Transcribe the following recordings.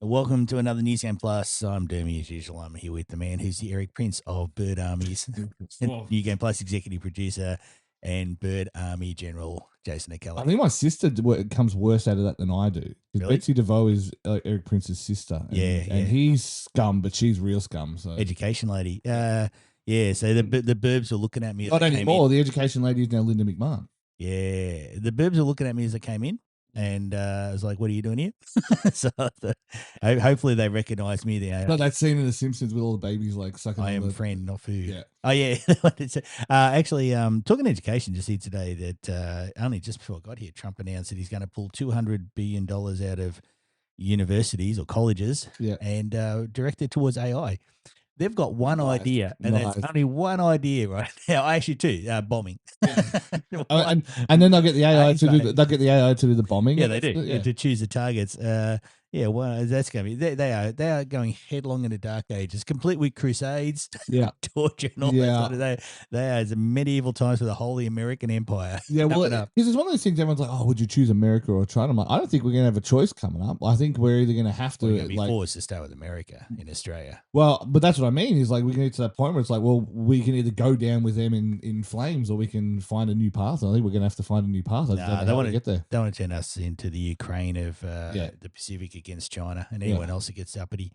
Welcome to another News Game Plus. I'm Dermy as usual. I'm here with the man who's the Eric Prince of Bird Armies, New Game Plus executive producer and Bird Army General Jason I O'Kelly. think my sister comes worse out of that than I do. Because Really? Betsy DeVoe is Eric Prince's sister. And, Yeah. and he's scum, but she's real scum. So Education lady. Yeah, so the Burbs were looking at me as not I came anymore. in. The education lady is now Linda McMahon. Yeah, the Burbs were looking at me as I came in. And I was like, "What are you doing here?" So hopefully they recognise me there. No, that scene in The Simpsons with all the babies like sucking. I am friend, not food. Yeah. Oh yeah. Actually, talking education, just here today that only just before I got here, Trump announced that he's going to pull $200 billion out of universities or colleges, and direct it towards AI. They've got one idea, and that's only one idea right now. Actually, two, bombing. and then they'll get the AI to do. They'll get the AI to do the bombing. Yeah, they do. To choose the targets. Well, that's going to be. They are going headlong into dark ages, complete with crusades, torture, and all that sort of. They are as medieval times for the Holy American Empire. Yeah, well, because it's one of those things. Everyone's like, "Oh, would you choose America or China?" I'm like, I don't think we're going to have a choice coming up. I think we're either going to have to be forced to stay with America in Australia. Well, but that's what I mean. Is like we can get to that point where it's like, well, we can either go down with them in flames, or we can find a new path. I think we're going to have to find a new path. They want to get there. They want to turn us into the Ukraine of the Pacific against China and anyone else that gets uppity.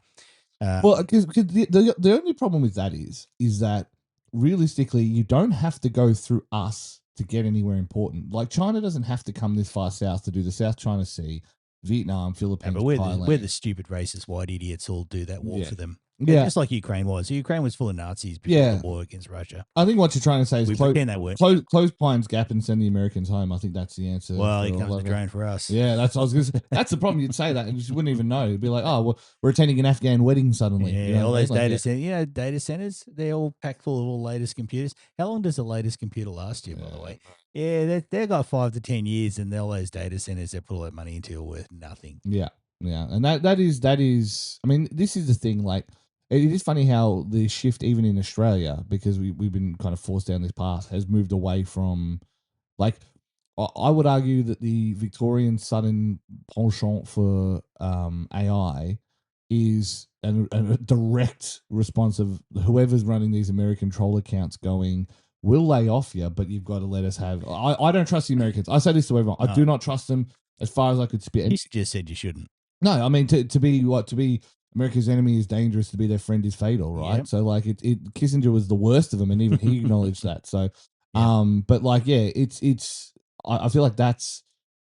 Well, because the only problem with that is that realistically, you don't have to go through us to get anywhere important. Like China doesn't have to come this far south to do the South China Sea, Vietnam, Philippines, Thailand. We're the stupid racist white idiots who'll do that war for them. Yeah, just like Ukraine was. Ukraine was full of Nazis before the war against Russia. I think what you're trying to say is close Pines Gap and send the Americans home. I think that's the answer. Well, he comes the drone for us. Yeah, that's what I was going to say. That's the problem. You'd say that and you just wouldn't even know. It'd be like, oh, well, we're attending an Afghan wedding suddenly. Yeah, you know, all those data centers. Data centers, they're all packed full of all the latest computers. How long does the latest computer last you, by the way? Yeah, they've got 5 to 10 years, and all those data centers they put all that money into are worth nothing. Yeah, and that is. I mean, this is the thing. Like, it is funny how the shift, even in Australia, because we've been kind of forced down this path, has moved away from, like, I would argue that the Victorian sudden penchant for AI is a direct response of whoever's running these American troll accounts going, we'll lay off you, but you've got to let us have. I don't trust the Americans. I say this to everyone. I do not trust them as far as I could spit. You just said you shouldn't. No, I mean to be America's enemy is dangerous, to be their friend is fatal, right? Yep. So like Kissinger was the worst of them, and even he acknowledged that. So but like it's I feel like that's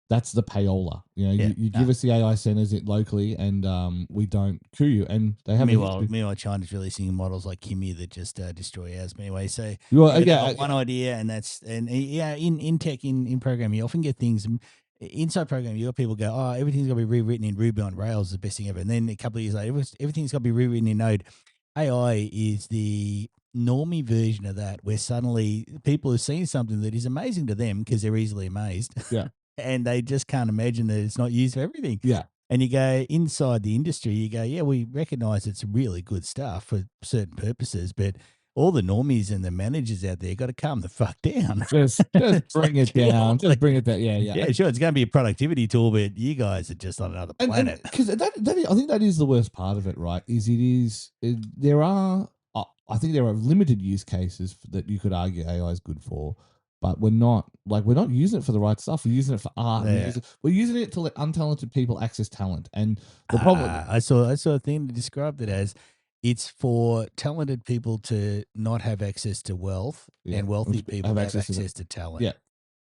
the payola. You know, you give us the AI centers locally, and we don't coup you. And they have meanwhile, China's releasing models like Kimi that just destroy ours. Anyway, so one idea, and that's in tech in programming, you often get things. Inside programming, you got people go, oh, everything's got to be rewritten in Ruby on Rails is the best thing ever. And then a couple of years later, everything's got to be rewritten in Node. AI is the normie version of that, where suddenly people have seen something that is amazing to them because they're easily amazed. Yeah. And they just can't imagine that it's not used for everything. Yeah. And you go inside the industry, you go, yeah, we recognize it's really good stuff for certain purposes, but all the normies and the managers out there got to calm the fuck down. Just bring it down. Just bring it down. Yeah, sure. It's going to be a productivity tool, but you guys are just on another planet. Because I think that is the worst part of it, right? There are limited use cases that you could argue AI is good for, but we're not using it for the right stuff. We're using it for art. Yeah. We're using it to let untalented people access talent. And the problem, I saw a thing that described it as, it's for talented people to not have access to wealth, and wealthy people have access to talent.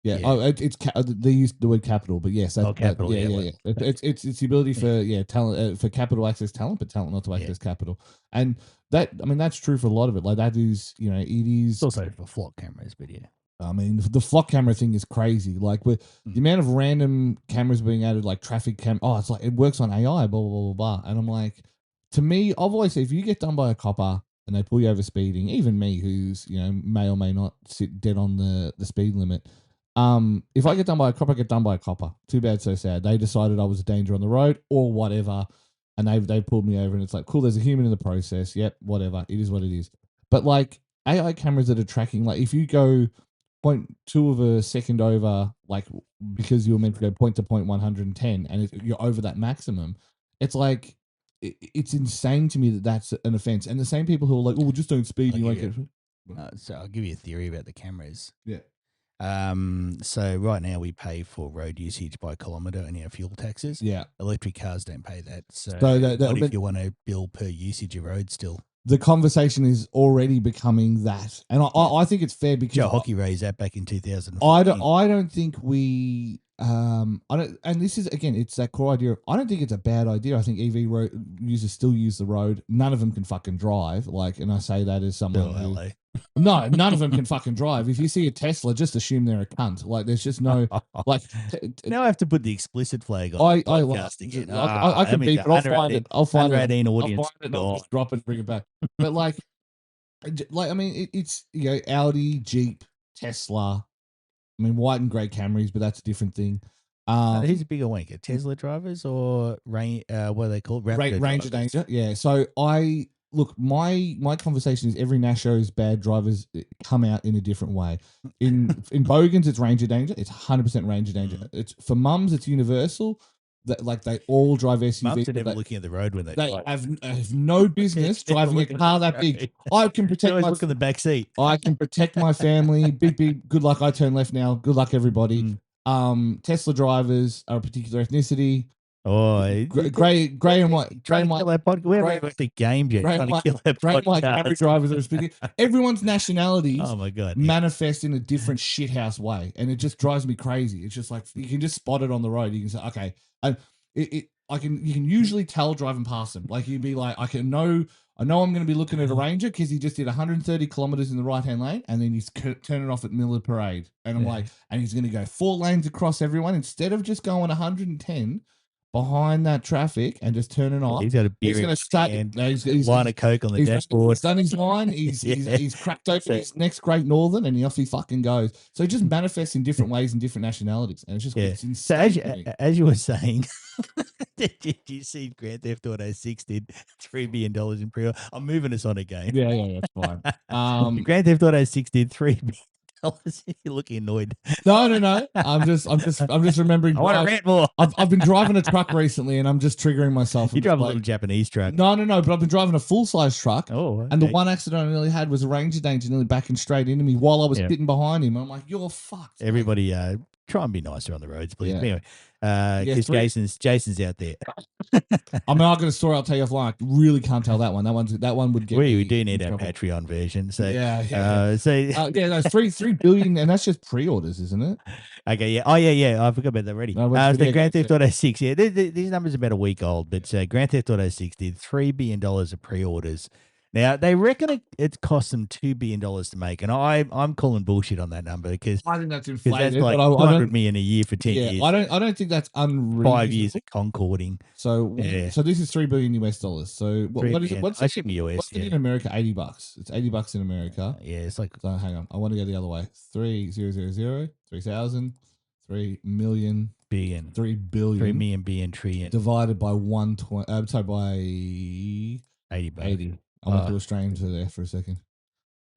Yeah. Oh, they use the word capital, but yes, capital. It's the ability for talent for capital access talent, but talent not to access capital. And that's true for a lot of it. Like that is, it is. It's also for flock cameras, but yeah. I mean, the flock camera thing is crazy. Like with the amount of random cameras being added, like traffic cam. Oh, it's like it works on AI, blah blah blah blah blah. And I'm like, to me, I've always said, if you get done by a copper and they pull you over speeding, even me, who's may or may not sit dead on the speed limit. If I get done by a copper, I get done by a copper. Too bad, so sad. They decided I was a danger on the road or whatever, and they pulled me over, and it's like, cool, there's a human in the process. Yep, whatever. It is what it is. But like AI cameras that are tracking, like if you go 0.2 of a second over, like because you were meant to go point to point 110, and you're over that maximum, it's like it's insane to me that that's an offense. And the same people who are like, oh, just don't speed. You won't get. So I'll give you a theory about the cameras. Yeah. So right now we pay for road usage by kilometre and our fuel taxes. Yeah. Electric cars don't pay that. So what if you want to bill per usage of road still? The conversation is already becoming that, and I think it's fair because Joe Hockey raised that back in 2014. I don't think we I don't, and this is again, it's that core idea. I don't think it's a bad idea. I think EV users still use the road. None of them can fucking drive. Like, and I say that as someone who, no, none of them can fucking drive. If you see a Tesla, just assume they're a cunt. Like, there's just no like. Now I have to put the explicit flag on. I can beep it. I'll find it. I'll find it. Audience. I'll find it. I'll just drop it and bring it back. But like I mean, it's Audi, Jeep, Tesla. I mean, white and grey Camrys, but that's a different thing. Who's a bigger wanker, Tesla drivers or what are they called? Ranger Danger. Yeah. So my conversation is every Nasho's bad drivers come out in a different way. In Bogans, it's Ranger Danger. It's 100% Ranger Danger. It's for mums, it's universal. That like they all drive SUVs. Mums are never looking at the road when they have no business driving a car that big. I can protect. Look in the back seat. I can protect my family. Big. Good luck. I turn left now. Good luck, everybody. Tesla drivers are a particular ethnicity. Oh, grey and white. Grey and white. We haven't the game yet. Grey and white Camry drivers are speaking. Everyone's nationalities. Oh my god, manifest in a different shithouse way, and it just drives me crazy. It's just like you can just spot it on the road. You can say, okay, and you can usually tell driving past them. Like you'd be like, I know I'm going to be looking at a Ranger because he just did 130 kilometers in the right-hand lane and then he's turning off at Miller Parade. And I'm like, and he's going to go 4 lanes across everyone instead of just going 110 behind that traffic and just turning off. He's got a beer. He's going to start. He's line of Coke on the dashboard. He's done his line. He's cracked open his next Great Northern and off he fucking goes. So it just manifests in different ways in different nationalities. And it's just it's insane. So as you were saying, did you see Grand Theft Auto 6 did $3 billion in pre-order? I'm moving us on again. Yeah, that's fine. Grand Theft Auto 6 did $3 billion. You're looking annoyed. No. I'm just remembering. I want to rant more. I've been driving a truck recently, and I'm just triggering myself. You drive a little Japanese truck. No. But I've been driving a full size truck. Oh, okay. And the one accident I nearly had was a Ranger Danger nearly backing straight into me while I was sitting behind him. I'm like, you're fucked. Everybody, try and be nicer on the roads, please. Yeah. Anyway, because Jason's out there. I mean, I've got a story I'll tell you offline. I really can't tell that one. That one would get. We do need our Patreon version. So that's 3 billion, and that's just pre-orders, isn't it? Okay, yeah. Oh, yeah. I forgot about that already. So Grand Theft Auto 6, these numbers are about a week old, but Grand Theft Auto 6 did $3 billion of pre-orders. Now, they reckon it cost them $2 billion to make, and I'm calling bullshit on that number because I think that's inflated. That's like $200 million a year for 10 years. I don't think that's unreasonable. 5 years of concording. So this is $3 billion US dollars. So what is it? What's it in America? $80. It's $80 in America. Yeah, it's like. So hang on, I want to go the other way. 3000 3000 3 million billion 3 billion 3 million billion trillion divided by 120. By 80. I went to Australian to there for a second.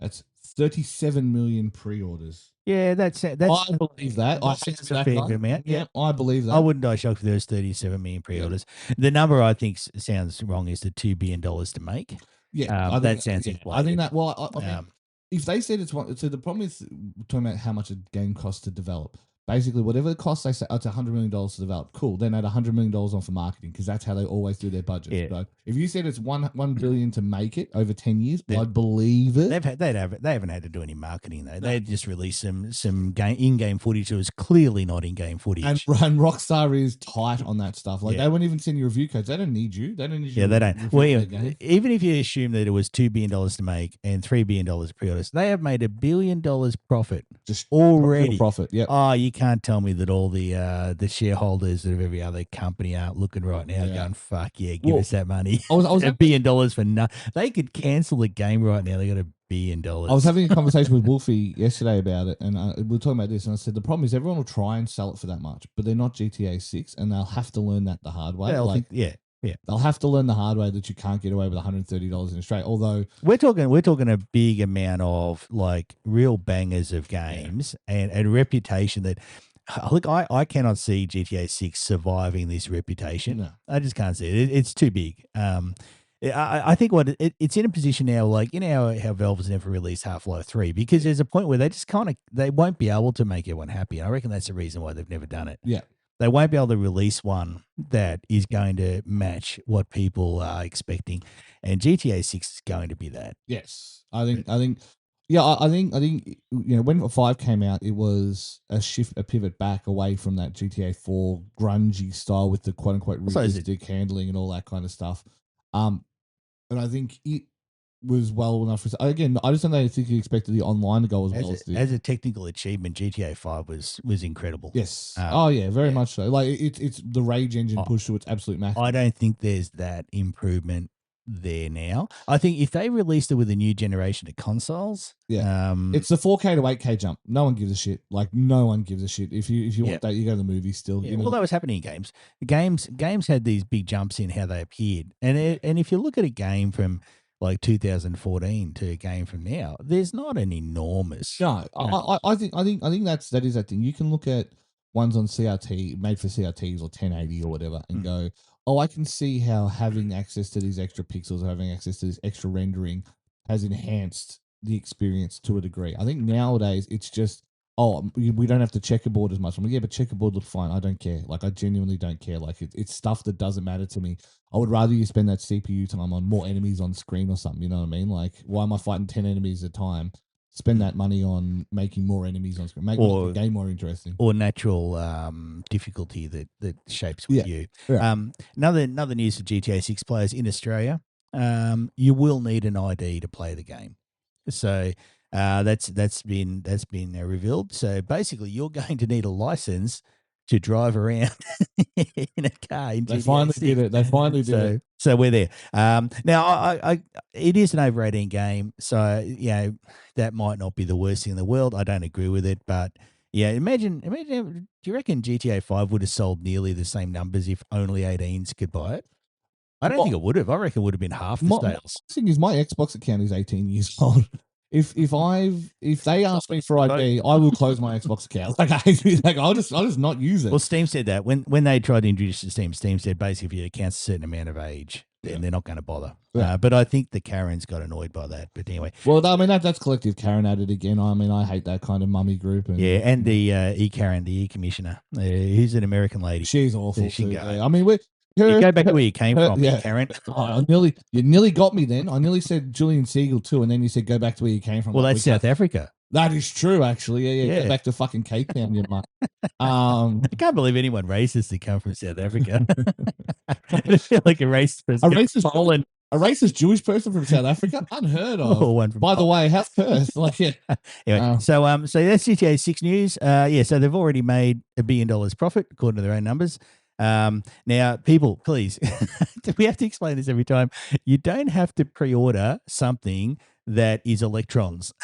That's 37 million pre-orders. Yeah, that's. I believe that. I think it's a fair amount. Yeah, I believe that. I wouldn't die shocked if there was 37 million pre-orders. Yeah. The number I think sounds wrong is the $2 billion to make. Yeah, that sounds inflated. I think that. Well, I mean, if they said it's one, so the problem is talking about how much a game costs to develop. Basically, whatever it costs, they say it's $100 million to develop. Cool. Then add $100 million on for marketing because that's how they always do their budget. Yeah. So if you said it's $1 billion to make it over 10 years, I'd believe it. They haven't had to do any marketing though. They just released some in-game footage that was clearly not in-game footage. And Rockstar is tight on that stuff. Like they won't even send you review codes. They don't need you. They don't need you. Yeah, they don't. Well, even if you assume that it was $2 billion to make and $3 billion pre-orders, they have made $1 billion profit just already. Profit. Yeah. Oh, you can't tell me that all the shareholders of every other company are looking right now going, fuck yeah, give us that money. I was $1 billion for nothing. They could cancel the game right now. They got $1 billion. I was having a conversation with Wolfie yesterday about it, and we were talking about this, and I said the problem is everyone will try and sell it for that much, but they're not GTA 6, and they'll have to learn that the hard way. They'll have to learn the hard way that you can't get away with $130 in Australia. Although we're talking a big amount of like real bangers of games and reputation that. look, I cannot see GTA 6 surviving this reputation. No. I just can't see it. It's too big. I think it's in a position now, like how Valve has never released Half-Life 3, because there's a point where they just they won't be able to make everyone happy. I reckon that's the reason why they've never done it. Yeah. They won't be able to release one that is going to match what people are expecting, and GTA 6 is going to be that. Yes, I think, yeah, I think, when 5 came out, it was a pivot back away from that GTA 4 grungy style with the quote unquote realistic handling and all that kind of stuff. And I think it was well enough for. Again, I just don't think you expected the online to go as well as this. As a technical achievement, GTA 5 was incredible. Yes. Very much so. Like it's the Rage engine pushed to its absolute max. I don't think there's that improvement there now. I think if they released it with a new generation of consoles, it's the 4K to 8K jump. No one gives a shit. Like no one gives a shit. If you want that, you go to the movies still. Yeah, well, that was happening in games. Games had these big jumps in how they appeared, and if you look at a game from like 2014 to a game from now, there's not an enormous. No, I think that is that thing. You can look at ones on CRT made for CRTs or 1080 or whatever, and go, oh, I can see how having access to these extra pixels, or having access to this extra rendering, has enhanced the experience to a degree. I think nowadays it's just, oh, we don't have to checkerboard as much. I'm like, yeah, but checkerboard looks fine. I don't care. Like, I genuinely don't care. Like, it's stuff that doesn't matter to me. I would rather you spend that CPU time on more enemies on screen or something. You know what I mean? Like, why am I fighting 10 enemies at a time? Spend that money on making more enemies on screen. Make the game more interesting. Or natural difficulty that shapes with you. Yeah. Another news for GTA 6 players in Australia, you will need an ID to play the game. So that's been revealed. So basically, you're going to need a license to drive around in a car. They finally did it. They finally did it. So we're there. Now, I it is an over 18 game, so that might not be the worst thing in the world. I don't agree with it, but yeah, imagine. Do you reckon GTA 5 would have sold nearly the same numbers if only 18s could buy it? I don't think it would have. I reckon it would have been half the sales. The thing is, my Xbox account is 18 years old. If they ask me for ID, I will close my Xbox account. Like I'll just not use it. Well, Steam said that when they tried to introduce the Steam said basically if your account's a certain amount of age, then they're not going to bother. Yeah. But I think the Karens got annoyed by that. But anyway, well, I mean that's collective Karen at it again. I mean I hate that kind of mummy group. And the Karen, the commissioner, who's an American lady. She's awful. She too. I mean you go back to where you came from, Karen. You nearly got me then. I nearly said Julian Siegel too, and then you said go back to where you came from. Well, that's South Africa. That is true, actually. Yeah. Go back to fucking Cape Town, you mutt. I can't believe anyone racist to come from South Africa. I feel like a racist person. A racist Jewish person from South Africa? Unheard of. By the way, how's Perth? Anyway, so that's GTA 6 news. So they've already made $1 billion profit according to their own numbers. Now, people, please, we have to explain this every time. You don't have to pre-order something that is electrons.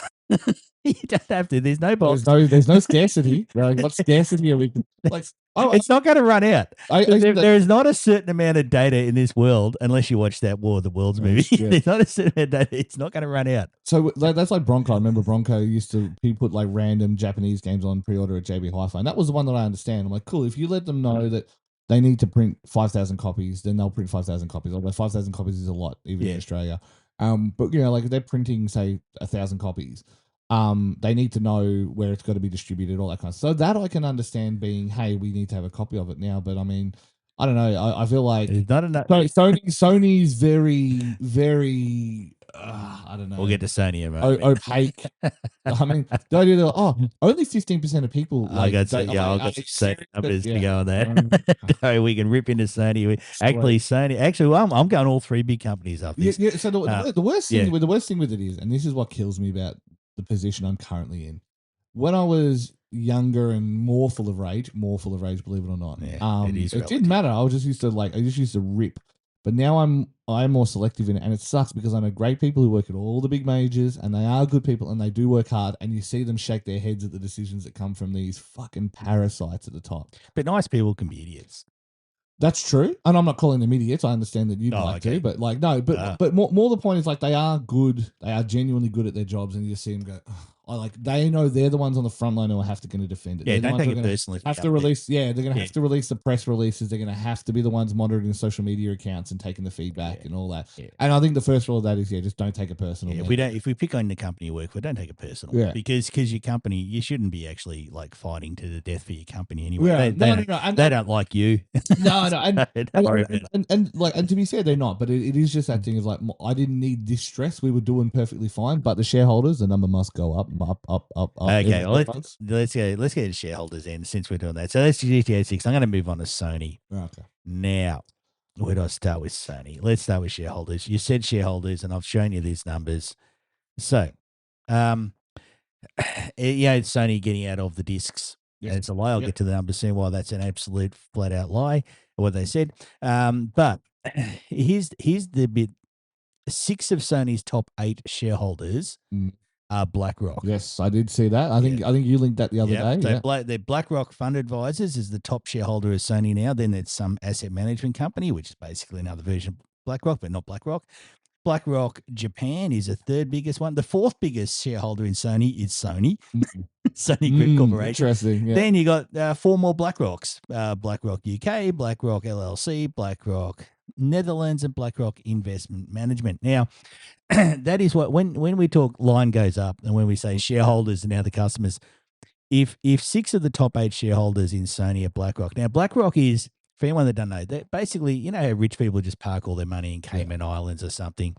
You don't have to. There's no box. There's no scarcity. Like, what scarcity are we? It's not going to run out. There is not a certain amount of data in this world unless you watch that War of the Worlds movie. There's not a certain amount of data. It's not going to run out. So that's like Bronco. I remember Bronco he put like random Japanese games on pre-order at JB Hi-Fi, and that was the one that I understand. I'm like, cool. If you let them know that they need to print 5,000 copies, then they'll print 5,000 copies. Although 5,000 copies is a lot, even in Australia. But like if they're printing, say, 1,000 copies, they need to know where it's got to be distributed, all that kind of stuff. So that I can understand being, hey, we need to have a copy of it now. But I mean, I don't know. I feel like it's not enough. Sony's very, very. I don't know. We'll get to Sony opaque. I mean, the idea that only 15% of people. I got to say numbers to go on that. So we can rip into Sony. Actually, I'm going all three big companies up this. Yeah. So the worst thing, the worst thing with it is, and this is what kills me about the position I'm currently in. When I was younger and more full of rage, believe it or not, it didn't matter. I just used to rip. But now I'm more selective in it, and it sucks because I know great people who work at all the big majors, and they are good people, and they do work hard, and you see them shake their heads at the decisions that come from these fucking parasites at the top. But nice people can be idiots. That's true, and I'm not calling them idiots. I understand that you'd like to, but but more the point is like they are good. They are genuinely good at their jobs, and you just see them go, they know they're the ones on the front line who are going to defend it. Yeah, they're don't take it personally. Have to release. Yeah, they're going to have to release the press releases. They're going to have to be the ones monitoring the social media accounts and taking the feedback and all that. Yeah. And I think the first rule of that is just don't take it personal. Yeah, if we pick on the company you work for, don't take it personal. Yeah. Because your company, you shouldn't be actually like fighting to the death for your company anyway. Yeah. They don't like you. No. And to be fair, they're not. But it is just that thing of like, I didn't need this stress. We were doing perfectly fine. But the shareholders, the number must go up. Okay, well, let's get to shareholders in since we're doing that. So that's GTA 6. I'm going to move on to Sony. Okay. Now, where do I start with Sony? Let's start with shareholders. You said shareholders, and I've shown you these numbers. So, it's Sony getting out of the discs. Yes. It's a lie. I'll get to the numbers soon. Why that's an absolute flat out lie, what they said. But here's the bit. 6 of Sony's top 8 shareholders are BlackRock. Yes, I did see that. I think you linked that the other day. So they're BlackRock Fund Advisors is the top shareholder of Sony now. Then there's some asset management company, which is basically another version of BlackRock, but not BlackRock. BlackRock Japan is the 3rd biggest one. The 4th biggest shareholder in Sony is Sony. Sony Group Corporation. Interesting. Yeah. Then you got 4 more BlackRocks. BlackRock UK, BlackRock LLC, BlackRock Netherlands, and BlackRock Investment Management. Now, that is what when we talk line goes up, and when we say shareholders and now the customers, if 6 of the top 8 shareholders in Sony are BlackRock. Now, BlackRock is, for anyone that doesn't know, that basically, you know how rich people just park all their money in Cayman Islands or something.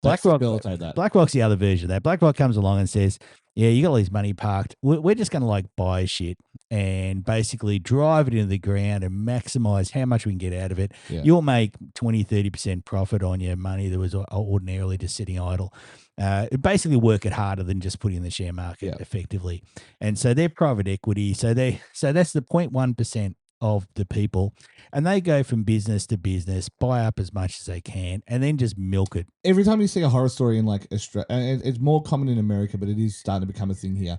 BlackRock's the other version of that. BlackRock comes along and says, yeah, you got all this money parked. We're just going to like buy shit and basically drive it into the ground and maximize how much we can get out of it. Yeah. You'll make 20, 30% profit on your money that was ordinarily just sitting idle. Basically work it harder than just putting in the share market effectively. And so they're private equity. So that's the 0.1% of the people, and they go from business to business, buy up as much as they can, and then just milk it. Every time you see a horror story in like Australia, and it's more common in America, but it is starting to become a thing here.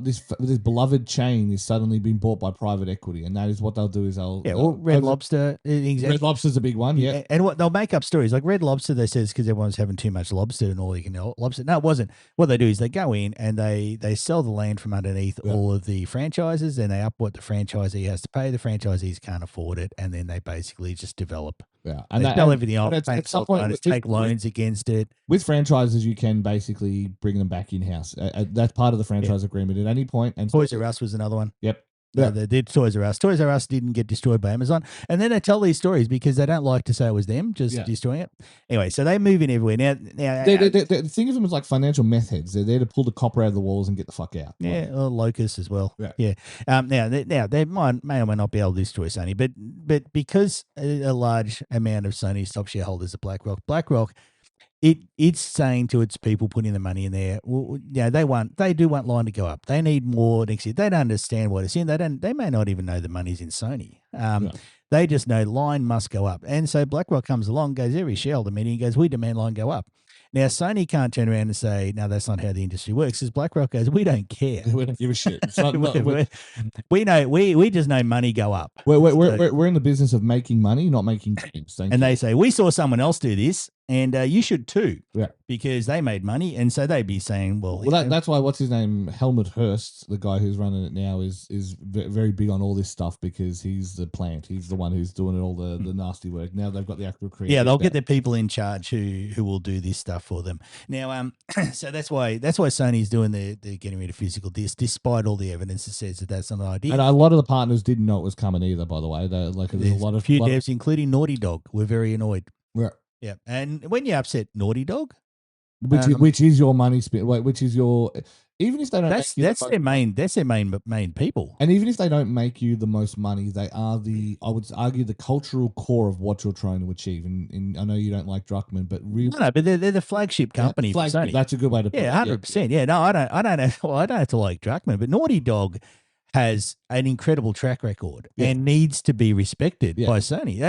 This beloved chain is suddenly being bought by private equity, and that is what they'll do is or Red Lobster. Exactly. Red Lobster's a big one, yeah. And what they'll make up stories like Red Lobster. They says because everyone's having too much lobster and all you can lobster. No, it wasn't. What they do is they go in and they sell the land from underneath all of the franchises, and they up what the franchisee has to pay. The franchisees can't afford it, and then they basically just develop. Yeah, and they sell everything off. At some point, take loans against it. With franchises, you can basically bring them back in house. That's part of the franchise agreement at any point. And Toys R Us was another one. Yep. They did Toys R Us. Toys R Us didn't get destroyed by Amazon. And then they tell these stories because they don't like to say it was them just destroying it. Anyway, so they move in everywhere. Now think of them as like financial meth heads. They're there to pull the copper out of the walls and get the fuck out. Yeah, or locusts as well. Yeah. Now they may or may not be able to destroy Sony, but because a large amount of Sony's top shareholders are BlackRock, it's saying to its people putting the money in there, they do want line to go up. They need more next year. They don't understand what it's in. They may not even know the money's in Sony. They just know line must go up. And so BlackRock comes along, goes every shareholder meeting, goes, we demand line go up. Now, Sony can't turn around and say, no, that's not how the industry works. Because BlackRock goes, we don't care. We don't give a shit. We just know money go up. We're in the business of making money, not making games. They say, we saw someone else do this, and you should too. Yeah. Because they made money, and so they'd be saying, that's why, what's his name? Helmut Hurst, the guy who's running it now, is very big on all this stuff because he's the plant. He's the one who's doing all the nasty work. Now they've got the actual creative. Yeah, they'll get their people in charge who will do this stuff for them. Now, so that's why Sony's doing they're getting rid of physical discs, despite all the evidence that says that that's not an idea. And a lot of the partners didn't know it was coming either. By the way, there's a few devs, including Naughty Dog, were very annoyed. Yeah. Yeah, and when you upset Naughty Dog, which is your money spin, which is your, even if they don't, that's their main people, and even if they don't make you the most money, they are I would argue the cultural core of what you're trying to achieve. And I know you don't like Druckmann, but really, but they're the flagship company. For Sony. That's a good way to put it. 100%. Yeah, no, I don't have to like Druckmann, but Naughty Dog has an incredible track record and needs to be respected by Sony.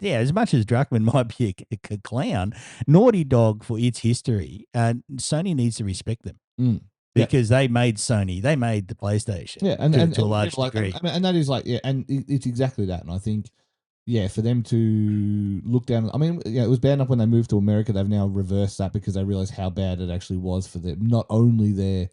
As much as Druckmann might be a clown, Naughty Dog, for its history, Sony needs to respect them because they made Sony. They made the PlayStation to a large degree. And that is and it's exactly that. And I think for them to look down. I mean, it was bad enough when they moved to America. They've now reversed that because they realized how bad it actually was for them. Not only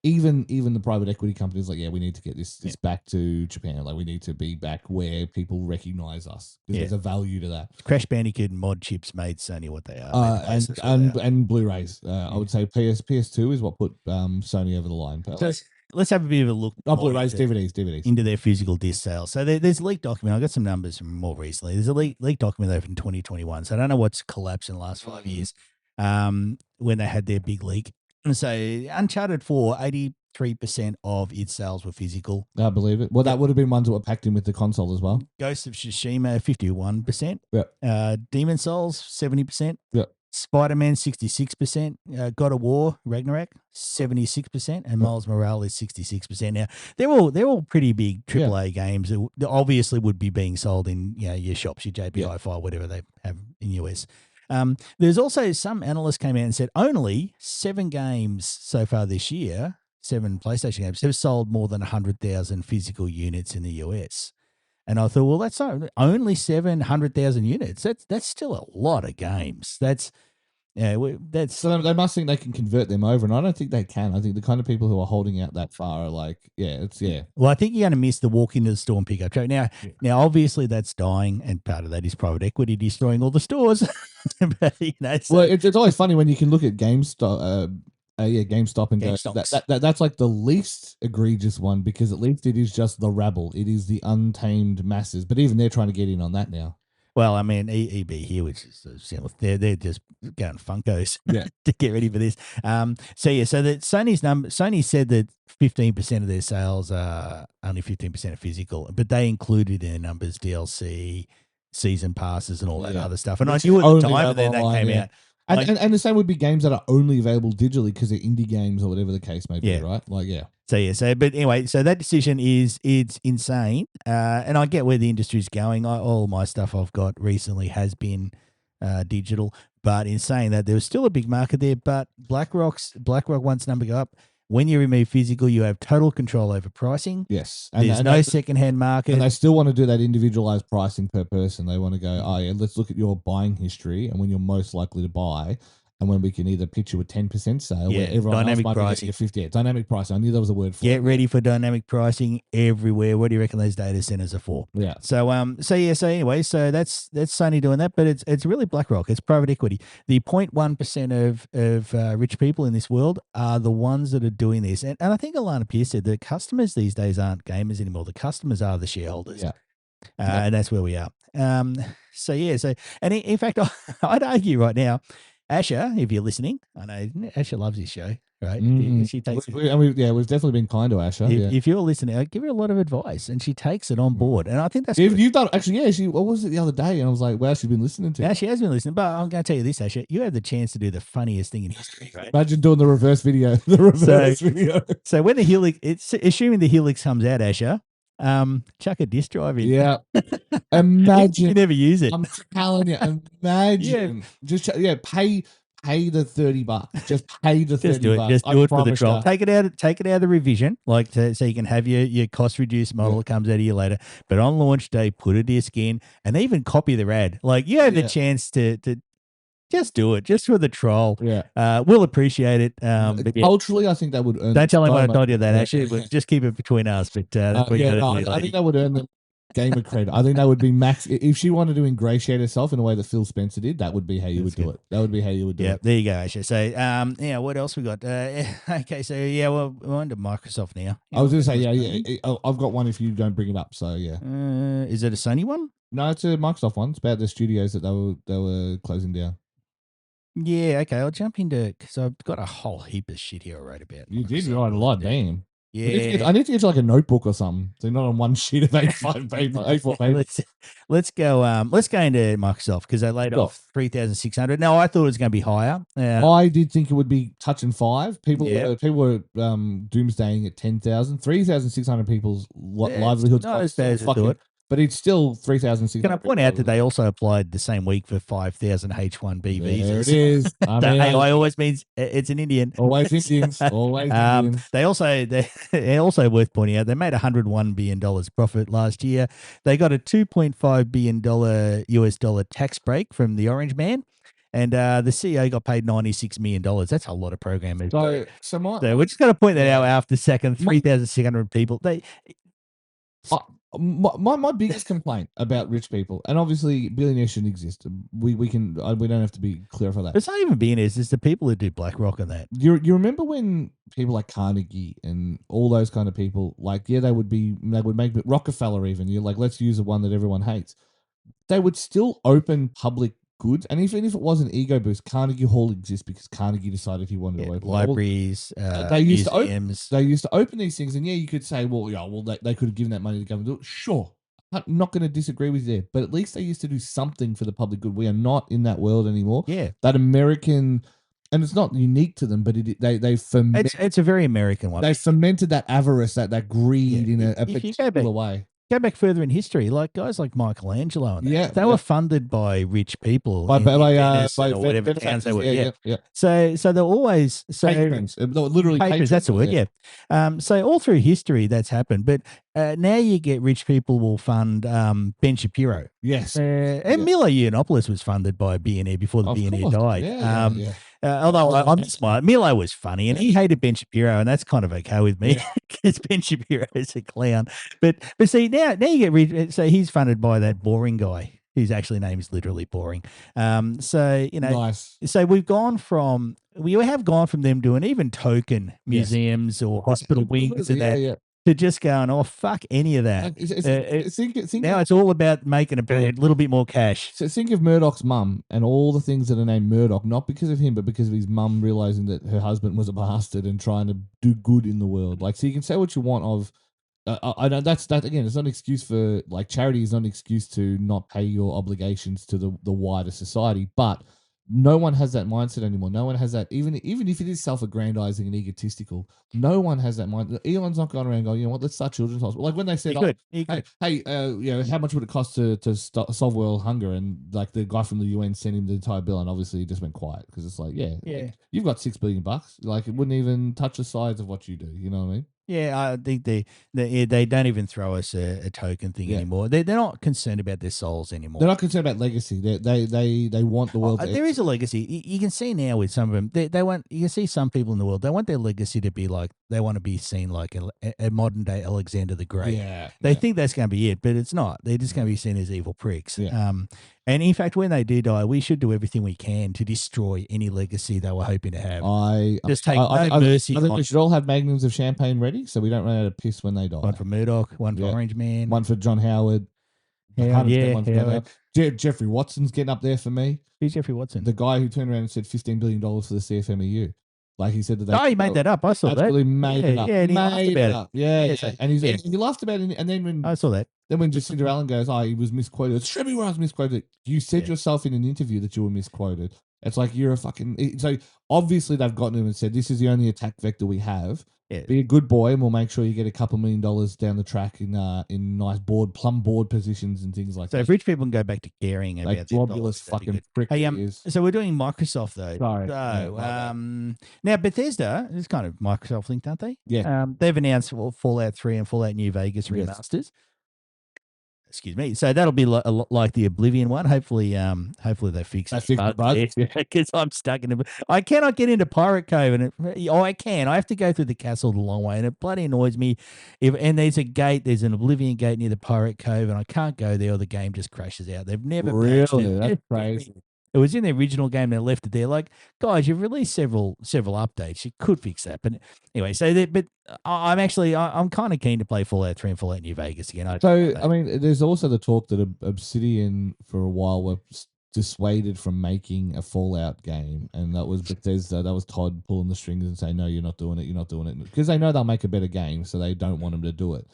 even the private equity companies, like, we need to get this back to Japan. Like, we need to be back where people recognize us because there's a value to that. Crash Bandicoot and mod chips made Sony what they are. And Blu-rays. I would say PS2 is what put Sony over the line. So let's have a bit of a look. Blu-rays, DVDs into their physical disc sales. So there's a leaked document. I got some numbers from more recently. There's a leaked document there from 2021. So I don't know what's collapsed in the last 5 years when they had their big leak. And so Uncharted 4, 83% of its sales were physical. I believe it. Well, that would have been ones that were packed in with the console as well. Ghost of Tsushima, 51%. Yeah. Demon Souls, 70%. Yeah. Spider-Man, 66%. God of War, Ragnarok, 76%. And Miles Morales, 66%. Now, they're all pretty big AAA games that obviously would be being sold in your shops, your JP Hi-Fi, whatever they have in US. There's also some analysts came out and said only 7 games so far this year, 7 PlayStation games, have sold more than 100,000 physical units in the US. And I thought, well, that's only 700,000 units. That's still a lot of games. So they must think they can convert them over, and I don't think they can. I think the kind of people who are holding out that far are like, Well, I think you're going to miss the walk into the store and pick up truck. Now, obviously that's dying, and part of that is private equity destroying all the stores. But, it's always funny when you can look at GameStop. GameStop and go. That's like the least egregious one because at least it is just the rabble. It is the untamed masses. But even they're trying to get in on that now. Well, I mean, EB here, which is they're just going Funkos to get ready for this. So that Sony said that 15% of their sales are only 15% are physical, but they included in their numbers DLC, season passes, and all that other stuff. And I knew at the time, and then that came out. And the same would be games that are only available digitally because they're indie games or whatever the case may be, right? But anyway, so that decision it's insane, and I get where the industry's going. All my stuff I've got recently has been digital, but in saying that, there was still a big market there. But BlackRock wants number go up. When you remove physical, you have total control over pricing. Yes. There's no secondhand market. And they still want to do that individualized pricing per person. They want to go, let's look at your buying history and when you're most likely to buy. And when we can either pitch you a 10% sale where everyone dynamic else might pricing. be getting a 50. Dynamic pricing. I knew that was a word for it. Get ready for dynamic pricing everywhere. What do you reckon those data centers are for? Yeah. So anyway, that's Sony doing that, but it's really BlackRock. It's private equity. The 0.1% of rich people in this world are the ones that are doing this. And I think Alana Pierce said the customers these days aren't gamers anymore. The customers are the shareholders. Yeah. And that's where we are. And in fact, I'd argue right now, Asher, if you're listening, I know Asher loves this show, right? She takes we've definitely been kind to Asher. If you're listening, I give her a lot of advice, and she takes it on board. And I think that's you've done actually. Yeah, what was it the other day? And I was like, wow, she's been listening to. Yeah, she has been listening. But I'm going to tell you this, Asher, you have the chance to do the funniest thing in history. Right? Imagine doing the reverse video. Video. So when the Helix, assuming the Helix comes out, Asher. Chuck a disk drive in. Yeah. Imagine you never use it. I'm telling you, imagine. Just pay the $30. Just pay the $30. Just do it. Just do it for the trial. Take it out of the revision, so you can have your cost reduced model that comes out of you later. But on launch day, put a disc in and even copy the rad. Like you have the chance to just do it, just for the troll. Yeah. We'll appreciate it. Culturally, I think that would earn. Don't tell anyone I told you that, actually. But just keep it between us. But I think that would earn them gamer credit. I think that would be max. If she wanted to ingratiate herself in a way that Phil Spencer did, that would be how you would do it. That would be how you would do it. Yeah, there you go, Asher. So, what else we got? Okay, so we're on to Microsoft now. I was going to say, I've got one if you don't bring it up. So is it a Sony one? No, it's a Microsoft one. It's about the studios that they were closing down. Yeah, okay. I'll jump into because I've got a whole heap of shit here I write about. You did write a lot, damn. Yeah, I need to get you like a notebook or something. So not on one sheet of A5 paper. A4 paper. Let's go into Microsoft because they laid off 3,600. No, I thought it was going to be higher. I did think it would be touching 5. People were doomsdaying at 10,000. 3,600 people's livelihoods. Not as bad as I thought. but it's still $3,600. Can I point out that they also applied the same week for 5,000 H-1B visas? There it is. I mean, AI always means it's an Indian. Always Indians. Always Indians. They're also worth pointing out, they made $101 billion profit last year. They got a $2.5 billion US dollar tax break from the Orange Man. And the CEO got paid $96 million. That's a lot of programmers. So we're just going to point that out after second 3,600 people. My biggest complaint about rich people, and obviously billionaires shouldn't exist. We don't have to be clear for that. It's not even billionaires; it's the people that do BlackRock and that. You remember when people like Carnegie and all those kind of people, like they would make Rockefeller even. You're like, let's use the one that everyone hates. They would still open public goods, and even if it was an ego boost, Carnegie Hall exists because Carnegie decided he wanted to open libraries, museums. They used to open these things, and you could say, they could have given that money to government. Sure, I'm not going to disagree with you there, but at least they used to do something for the public good. We are not in that world anymore. Yeah, that American. And it's not unique to them, but they ferment. It's a very American one. They fermented that avarice, that greed in a particular way. Go back further in history, like guys like Michelangelo and that, they were funded by rich people by whatever towns they were. So they're always patrons, literally patrons. That's the word. Yeah. So all through history that's happened, but now you get rich people will fund Ben Shapiro. Yes, and Milo Yiannopoulos was funded by a billionaire before the billionaire died. Although I'm smart, Milo was funny and he hated Ben Shapiro, and that's kind of okay with me because Ben Shapiro is a clown. But see, now you get rich. So he's funded by that boring guy whose actually name is literally boring. So nice. So we have gone from them doing even token museums or hospital wings and that. To just going, oh, fuck any of that. Now it's all about making a little bit more cash. So think of Murdoch's mum and all the things that are named Murdoch, not because of him, but because of his mum realizing that her husband was a bastard and trying to do good in the world. Like, so you can say what you want of. I know that again, it's not an excuse for, like, charity is not an excuse to not pay your obligations to the wider society, but no one has that mindset anymore. No one has that, even if it is self-aggrandizing and egotistical, no one has that mind. Elon's not going around going, you know what, let's start children's hospital. Like when they said, hey, how much would it cost to solve world hunger? And like the guy from the UN sent him the entire bill, and obviously he just went quiet because it's like, you've got $6 billion. Like, it wouldn't even touch the size of what you do. You know what I mean? Yeah, I think they don't even throw us a token thing anymore. They're not concerned about their souls anymore. They're not concerned about legacy. They want the world. There is a legacy. You can see now with some of them. They want. You can see some people in the world. They want their legacy to be like. They want to be seen like a modern day Alexander the Great. They think that's going to be it, but it's not. They're just going to be seen as evil pricks. And in fact, when they do die, we should do everything we can to destroy any legacy they were hoping to have. Just take no mercy. I think we should all have magnums of champagne ready so we don't run out of piss when they die. One for Murdoch, one for Orange Man, one for John Howard. Jeffrey Watson's getting up there for me. Who's Jeffrey Watson? The guy who turned around and said $15 billion for the CFMEU. Like he said that. He made that up. I saw that. Made it up. Yeah, and he laughed about it. Yeah. And he laughed about it. And then when I saw that. Then when Jacinda Allen goes, he was misquoted. Show me where I was misquoted. You said yourself in an interview that you were misquoted. It's like you're a fucking. So obviously they've gotten him and said this is the only attack vector we have. Be a good boy, and we'll make sure you get a couple $1 million down the track in nice plum board positions and things like that. So if rich people can go back to caring about this, globulous fucking prick. Hey, so we're doing Microsoft though. Sorry. So now Bethesda is kind of Microsoft linked, aren't they? Yeah. They've announced Fallout 3 and Fallout New Vegas remasters. Excuse me. So that'll be like the Oblivion one. Hopefully they fix the bug. Because I'm stuck in it. I cannot get into Pirate Cove, and I can. I have to go through the castle the long way, and it bloody annoys me. And there's a gate. There's an Oblivion gate near the Pirate Cove, and I can't go there, or the game just crashes out. They've never really. That's crazy. It was in the original game. They left it there. Like, guys, you've released several updates. You could fix that. But anyway, I'm kind of keen to play Fallout 3 and Fallout New Vegas again. I mean, there's also the talk that Obsidian for a while were dissuaded from making a Fallout game, and that was Bethesda. That was Todd pulling the strings and saying, "No, you're not doing it. You're not doing it," because they know they'll make a better game, so they don't want them to do it.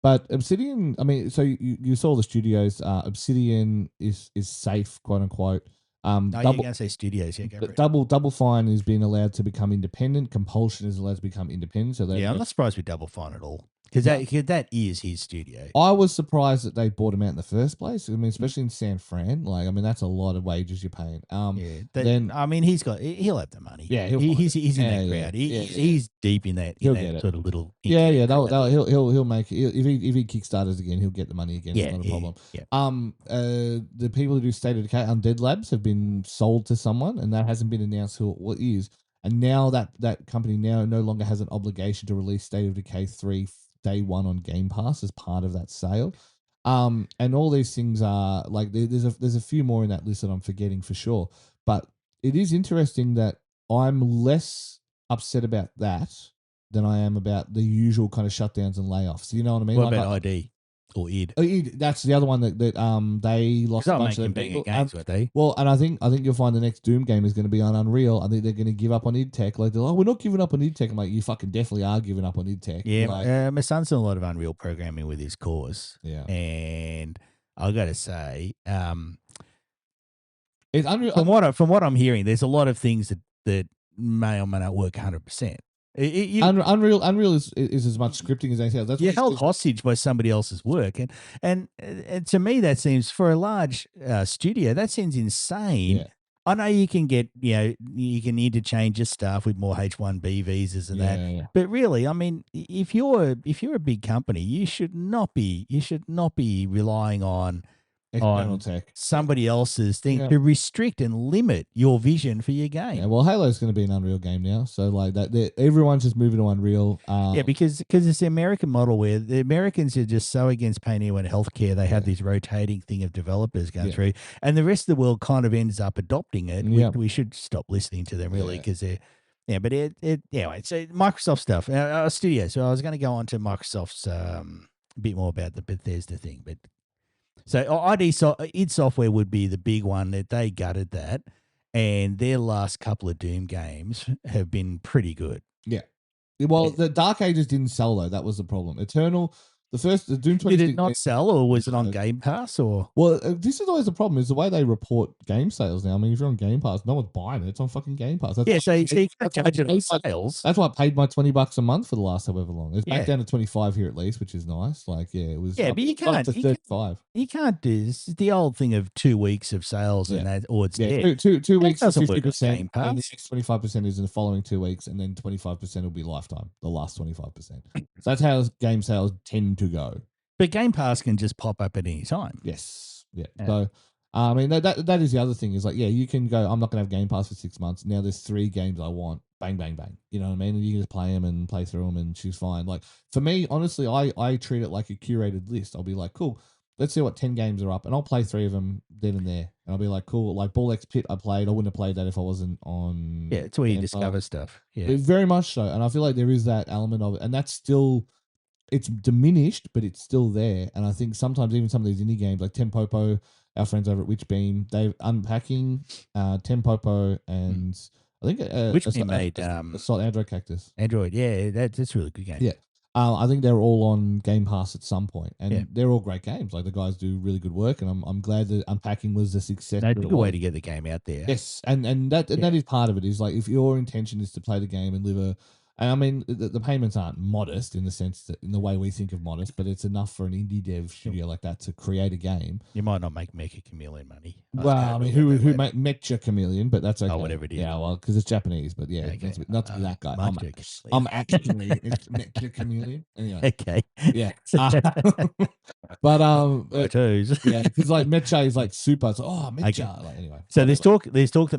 But Obsidian, I mean, so you saw the studios. Obsidian is safe, quote unquote. You're going to say studios, yeah. Double Fine is being allowed to become independent. Compulsion is allowed to become independent. So I'm not surprised with Double Fine at all. because that is his studio. I was surprised that they bought him out in the first place. I mean, especially in San Fran. Like, I mean, that's a lot of wages you're paying. I mean, he'll have the money. Yeah, he's in that crowd. He's deep in that sort of little. Yeah. He'll make it. If he kickstarters again, he'll get the money again. It's not a problem. Yeah. The people who do State of Decay, Undead Labs, have been sold to someone, and that hasn't been announced who it is. And now that company no longer has an obligation to release State of Decay 3 day one on Game Pass as part of that sale. And all these things are like there's a few more in that list that I'm forgetting for sure. But it is interesting that I'm less upset about that than I am about the usual kind of shutdowns and layoffs. You know what I mean? What about ID or id? That's the other one that they lost a bunch of people. Games, were they? Well, and I think you'll find the next Doom game is going to be on Unreal. I think they're going to give up on id Tech. Like, they're like, we're not giving up on id Tech. I'm like, you fucking definitely are giving up on id Tech. Yeah, like, my son's done a lot of Unreal programming with his course. Yeah, and I got to say, it's Unreal. From what I'm hearing, there's a lot of things that may or may not work 100%. Unreal is as much scripting as anything else. That's you're held hostage by somebody else's work, and to me that seems, for a large studio, that seems insane. Yeah. I know you can get, you can interchange your stuff with more H-1B visas and that, but really, I mean, if you're a big company, you should not be relying on tech, somebody else's thing to restrict and limit your vision for your game. Yeah, well, Halo's going to be an Unreal game now, so like that, everyone's just moving to Unreal. Because it's the American model where the Americans are just so against paying anyone healthcare. They have this rotating thing of developers going through, and the rest of the world kind of ends up adopting it. We should stop listening to them, really, because they're. Yeah, but anyway. So Microsoft stuff, our studio. So I was going to go on to Microsoft's a bit more about the Bethesda thing, but. So id Software would be the big one that they gutted that, and their last couple of Doom games have been pretty good. Yeah. Well, the Dark Ages didn't sell though. That was the problem. Eternal, the Doom 20. Did it not sell, or was it on Game Pass? Or this is always the problem: is the way they report game sales now. I mean, if you're on Game Pass, no one's buying it. It's on fucking Game Pass. So you can't charge it on sales. That's why I paid my $20 a month for the last however long. It's back down to 25 here at least, which is nice. Like, it was. Yeah, but you can't. To 35. You can't do this. It's the old thing of 2 weeks of sales and that, or it's dead. Two weeks, doesn't 50%, work on Game Pass. and the next 25% is in the following 2 weeks, and then 25% will be lifetime. The last 25%. So that's how game sales tend to go. But Game Pass can just pop up at any time. Yes. Yeah. So, I mean, that is the other thing is like, you can go, I'm not going to have Game Pass for 6 months. Now there's 3 games I want. Bang, bang, bang. You know what I mean? And you can just play them and play through them and she's fine. Like, for me, honestly, I treat it like a curated list. I'll be like, cool, let's see what 10 games are up. And I'll play 3 of them then and there. And I'll be like, cool, like Ball X Pit I played. I wouldn't have played that if I wasn't on. Yeah, it's where you discover stuff. Yeah. Very much so. And I feel like there is that element of it. And that's still... It's diminished, but it's still there. And I think sometimes even some of these indie games like Tempopo, our friends over at Witchbeam, they're unpacking Tempopo and I think Witchbeam made Android Cactus. Android, yeah, that's a really good game. Yeah. I think they're all on Game Pass at some point, and they're all great games. Like the guys do really good work, and I'm glad that Unpacking was a success. That's a good way to get the game out there. Yes, and that is part of it. Is like if your intention is to play the game and live a And I mean, the payments aren't modest in the sense that in the way we think of modest, but it's enough for an indie dev studio like that to create a game. You might not make Meccha Chameleon money. Well, I mean, who make Meccha Chameleon, but that's okay. Oh, whatever it is. Yeah, well, because it's Japanese, but yeah, Okay. not to be that guy. Meccha I'm actually it's Meccha Chameleon. Anyway, Okay. yeah. But yeah, because like Meccha is like super. It's like, oh, Meccha. Okay. Like, anyway. So there's talk that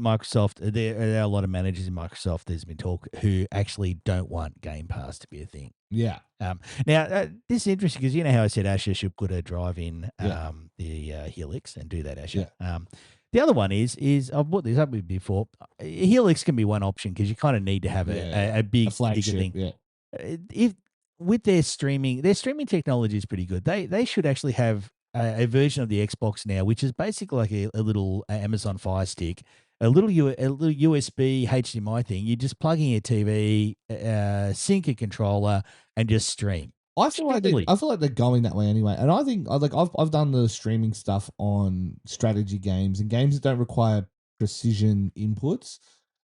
Microsoft, there are a lot of managers in Microsoft. There's been talk who actually don't want Game Pass to be a thing. Yeah. Now this is interesting because you know how I said Asher should put a drive in the Helix and do that, Asher. Yeah. The other one is I've brought this up with before. Helix can be one option because you kind of need to have a big flagship thing. Yeah. If with their streaming technology is pretty good. They should actually have a version of the Xbox now, which is basically like a little Amazon Fire Stick, a little USB HDMI thing. You just plug in your TV, sync a controller, and just stream. I feel like they're going that way anyway, and I think I've done the streaming stuff on strategy games and games that don't require precision inputs,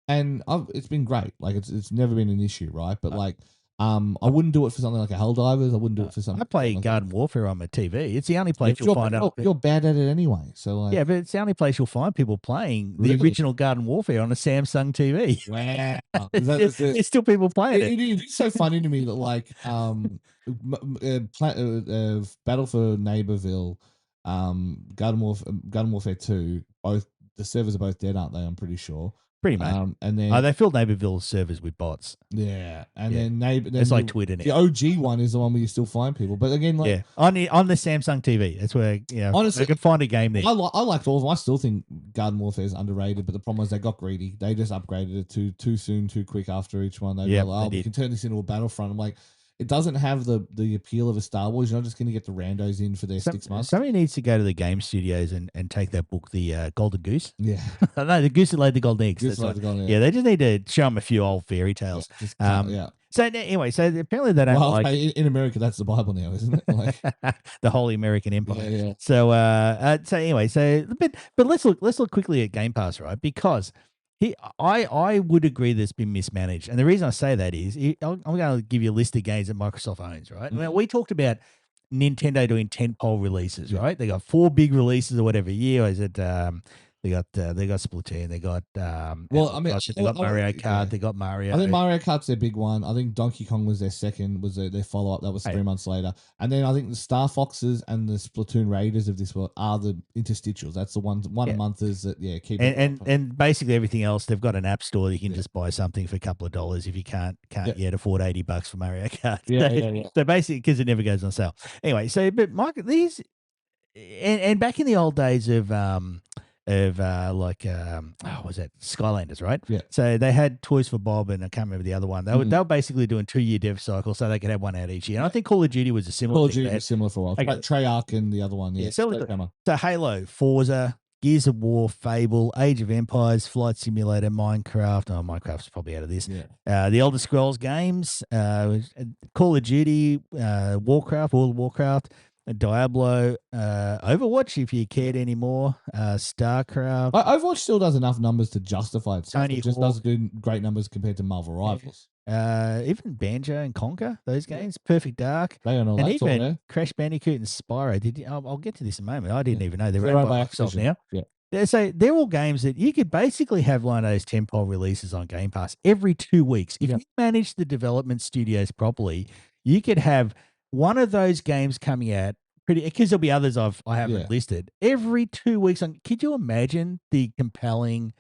and it's been great. Like it's never been an issue, right? But like I wouldn't do it for something like a Helldivers. I wouldn't do it for something. I play like Garden Warfare on my TV. It's the only place you'll find out. You're bad at it anyway. So like, yeah, but it's the only place you'll find people playing the Really? original Garden Warfare on a Samsung TV. Wow, There's still people playing it. It's so funny to me that like Battle for Neighborville, Garden Warfare 2, both the servers are both dead, aren't they? I'm pretty sure. Pretty much. And then they filled Neighborville servers with bots. Yeah, and then it's like Twitter now. The OG one is the one where you still find people, but again, like on the Samsung TV, that's where honestly, you can find a game there. I liked all of them. I still think Garden Warfare is underrated, but the problem was they got greedy. They just upgraded it too soon, too quick after each one. They were like, we can turn this into a Battlefront. I'm like, it doesn't have the appeal of a Star Wars. You're not just going to get the randos in for their 6 months. Somebody needs to go to the game studios and take that book, the Golden Goose. Yeah. No, the Goose that laid the golden eggs. Yeah, they just need to show them a few old fairy tales. So anyway, so apparently they don't like... in America, that's the Bible now, isn't it? Like... the Holy American Empire. Yeah. So anyway, but let's look quickly at Game Pass, right? Because... I would agree that's been mismanaged. And the reason I say that is, I'm going to give you a list of games that Microsoft owns, right? Mm-hmm. I mean, we talked about Nintendo doing tentpole releases, right? They got 4 big releases or whatever year. Is it? They got Splatoon. They got they got Mario Kart. They got Mario. I think Mario Kart's their big one. I think Donkey Kong was their second. Was their follow up? That was 3 months later. And then I think the Star Foxes and the Splatoon Raiders of this world are the interstitials. That's the ones a month is that keep and basically everything else. They've got an app store that you can just buy something for a couple of dollars if you can't yet afford $80 for Mario Kart. So basically, because it never goes on sale. Anyway, but Mike, these and back in the old days of was that Skylanders, right? Yeah. So they had Toys for Bob, and I can't remember the other one. They were basically doing 2-year dev cycles, so they could have one out each year. And I think Call of Duty was a similar. Call of Duty was similar for a while. Okay. Treyarch and the other one, So Halo, Forza, Gears of War, Fable, Age of Empires, Flight Simulator, Minecraft. Oh, Minecraft's probably out of this. Yeah. The Elder Scrolls games, Call of Duty, Warcraft, World of Warcraft. Diablo, Overwatch, if you cared anymore, StarCraft. Overwatch still does enough numbers to justify itself. It just doesn't do great numbers compared to Marvel Rivals. Even Banjo and Conquer, those games, Perfect Dark, they and even Crash Bandicoot and Spyro. I'll get to this in a moment. I didn't even know they're owned by Microsoft now. Yeah. So they're all games that you could basically have one of those tentpole releases on Game Pass every 2 weeks. If you manage the development studios properly, you could have one of those games coming out because there'll be others I haven't listed every 2 weeks. Could you imagine the compelling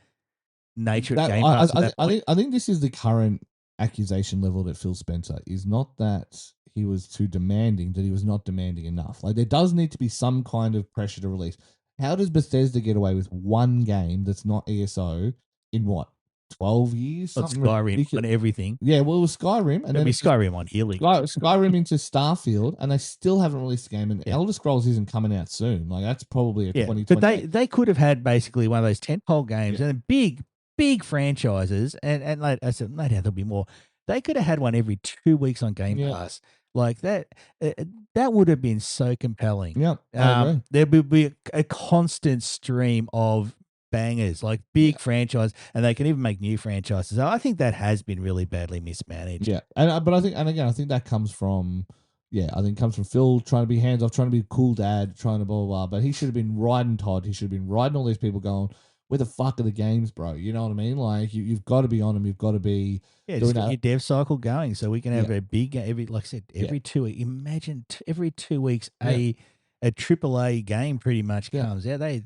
nature of Game Pass? I think this is the current accusation level that Phil Spencer is not that he was too demanding, that he was not demanding enough. Like there does need to be some kind of pressure to release. How does Bethesda get away with one game that's not ESO in what? 12 years? Skyrim and everything. Yeah, well, it was Skyrim. And then Skyrim on Healing. Skyrim into Starfield, and they still haven't released the game. And Elder Scrolls isn't coming out soon. Like, that's probably a 2020. But they could have had basically one of those tentpole games and big franchises. And like I said, no doubt there'll be more. They could have had one every 2 weeks on Game Pass. Like that would have been so compelling. Yeah, I agree. There would be a constant stream of bangers, like big franchise, and they can even make new franchises. So I think that has been really badly mismanaged. Yeah, but I think that comes from Phil trying to be hands off, trying to be a cool dad, trying to blah blah blah. But he should have been riding Todd. He should have been riding all these people, going, "Where the fuck are the games, bro?" You know what I mean? Like you've got to be on them. You've got to be just get your dev cycle going, so we can have a big every 2 weeks. Imagine every 2 weeks a AAA game pretty much comes out. I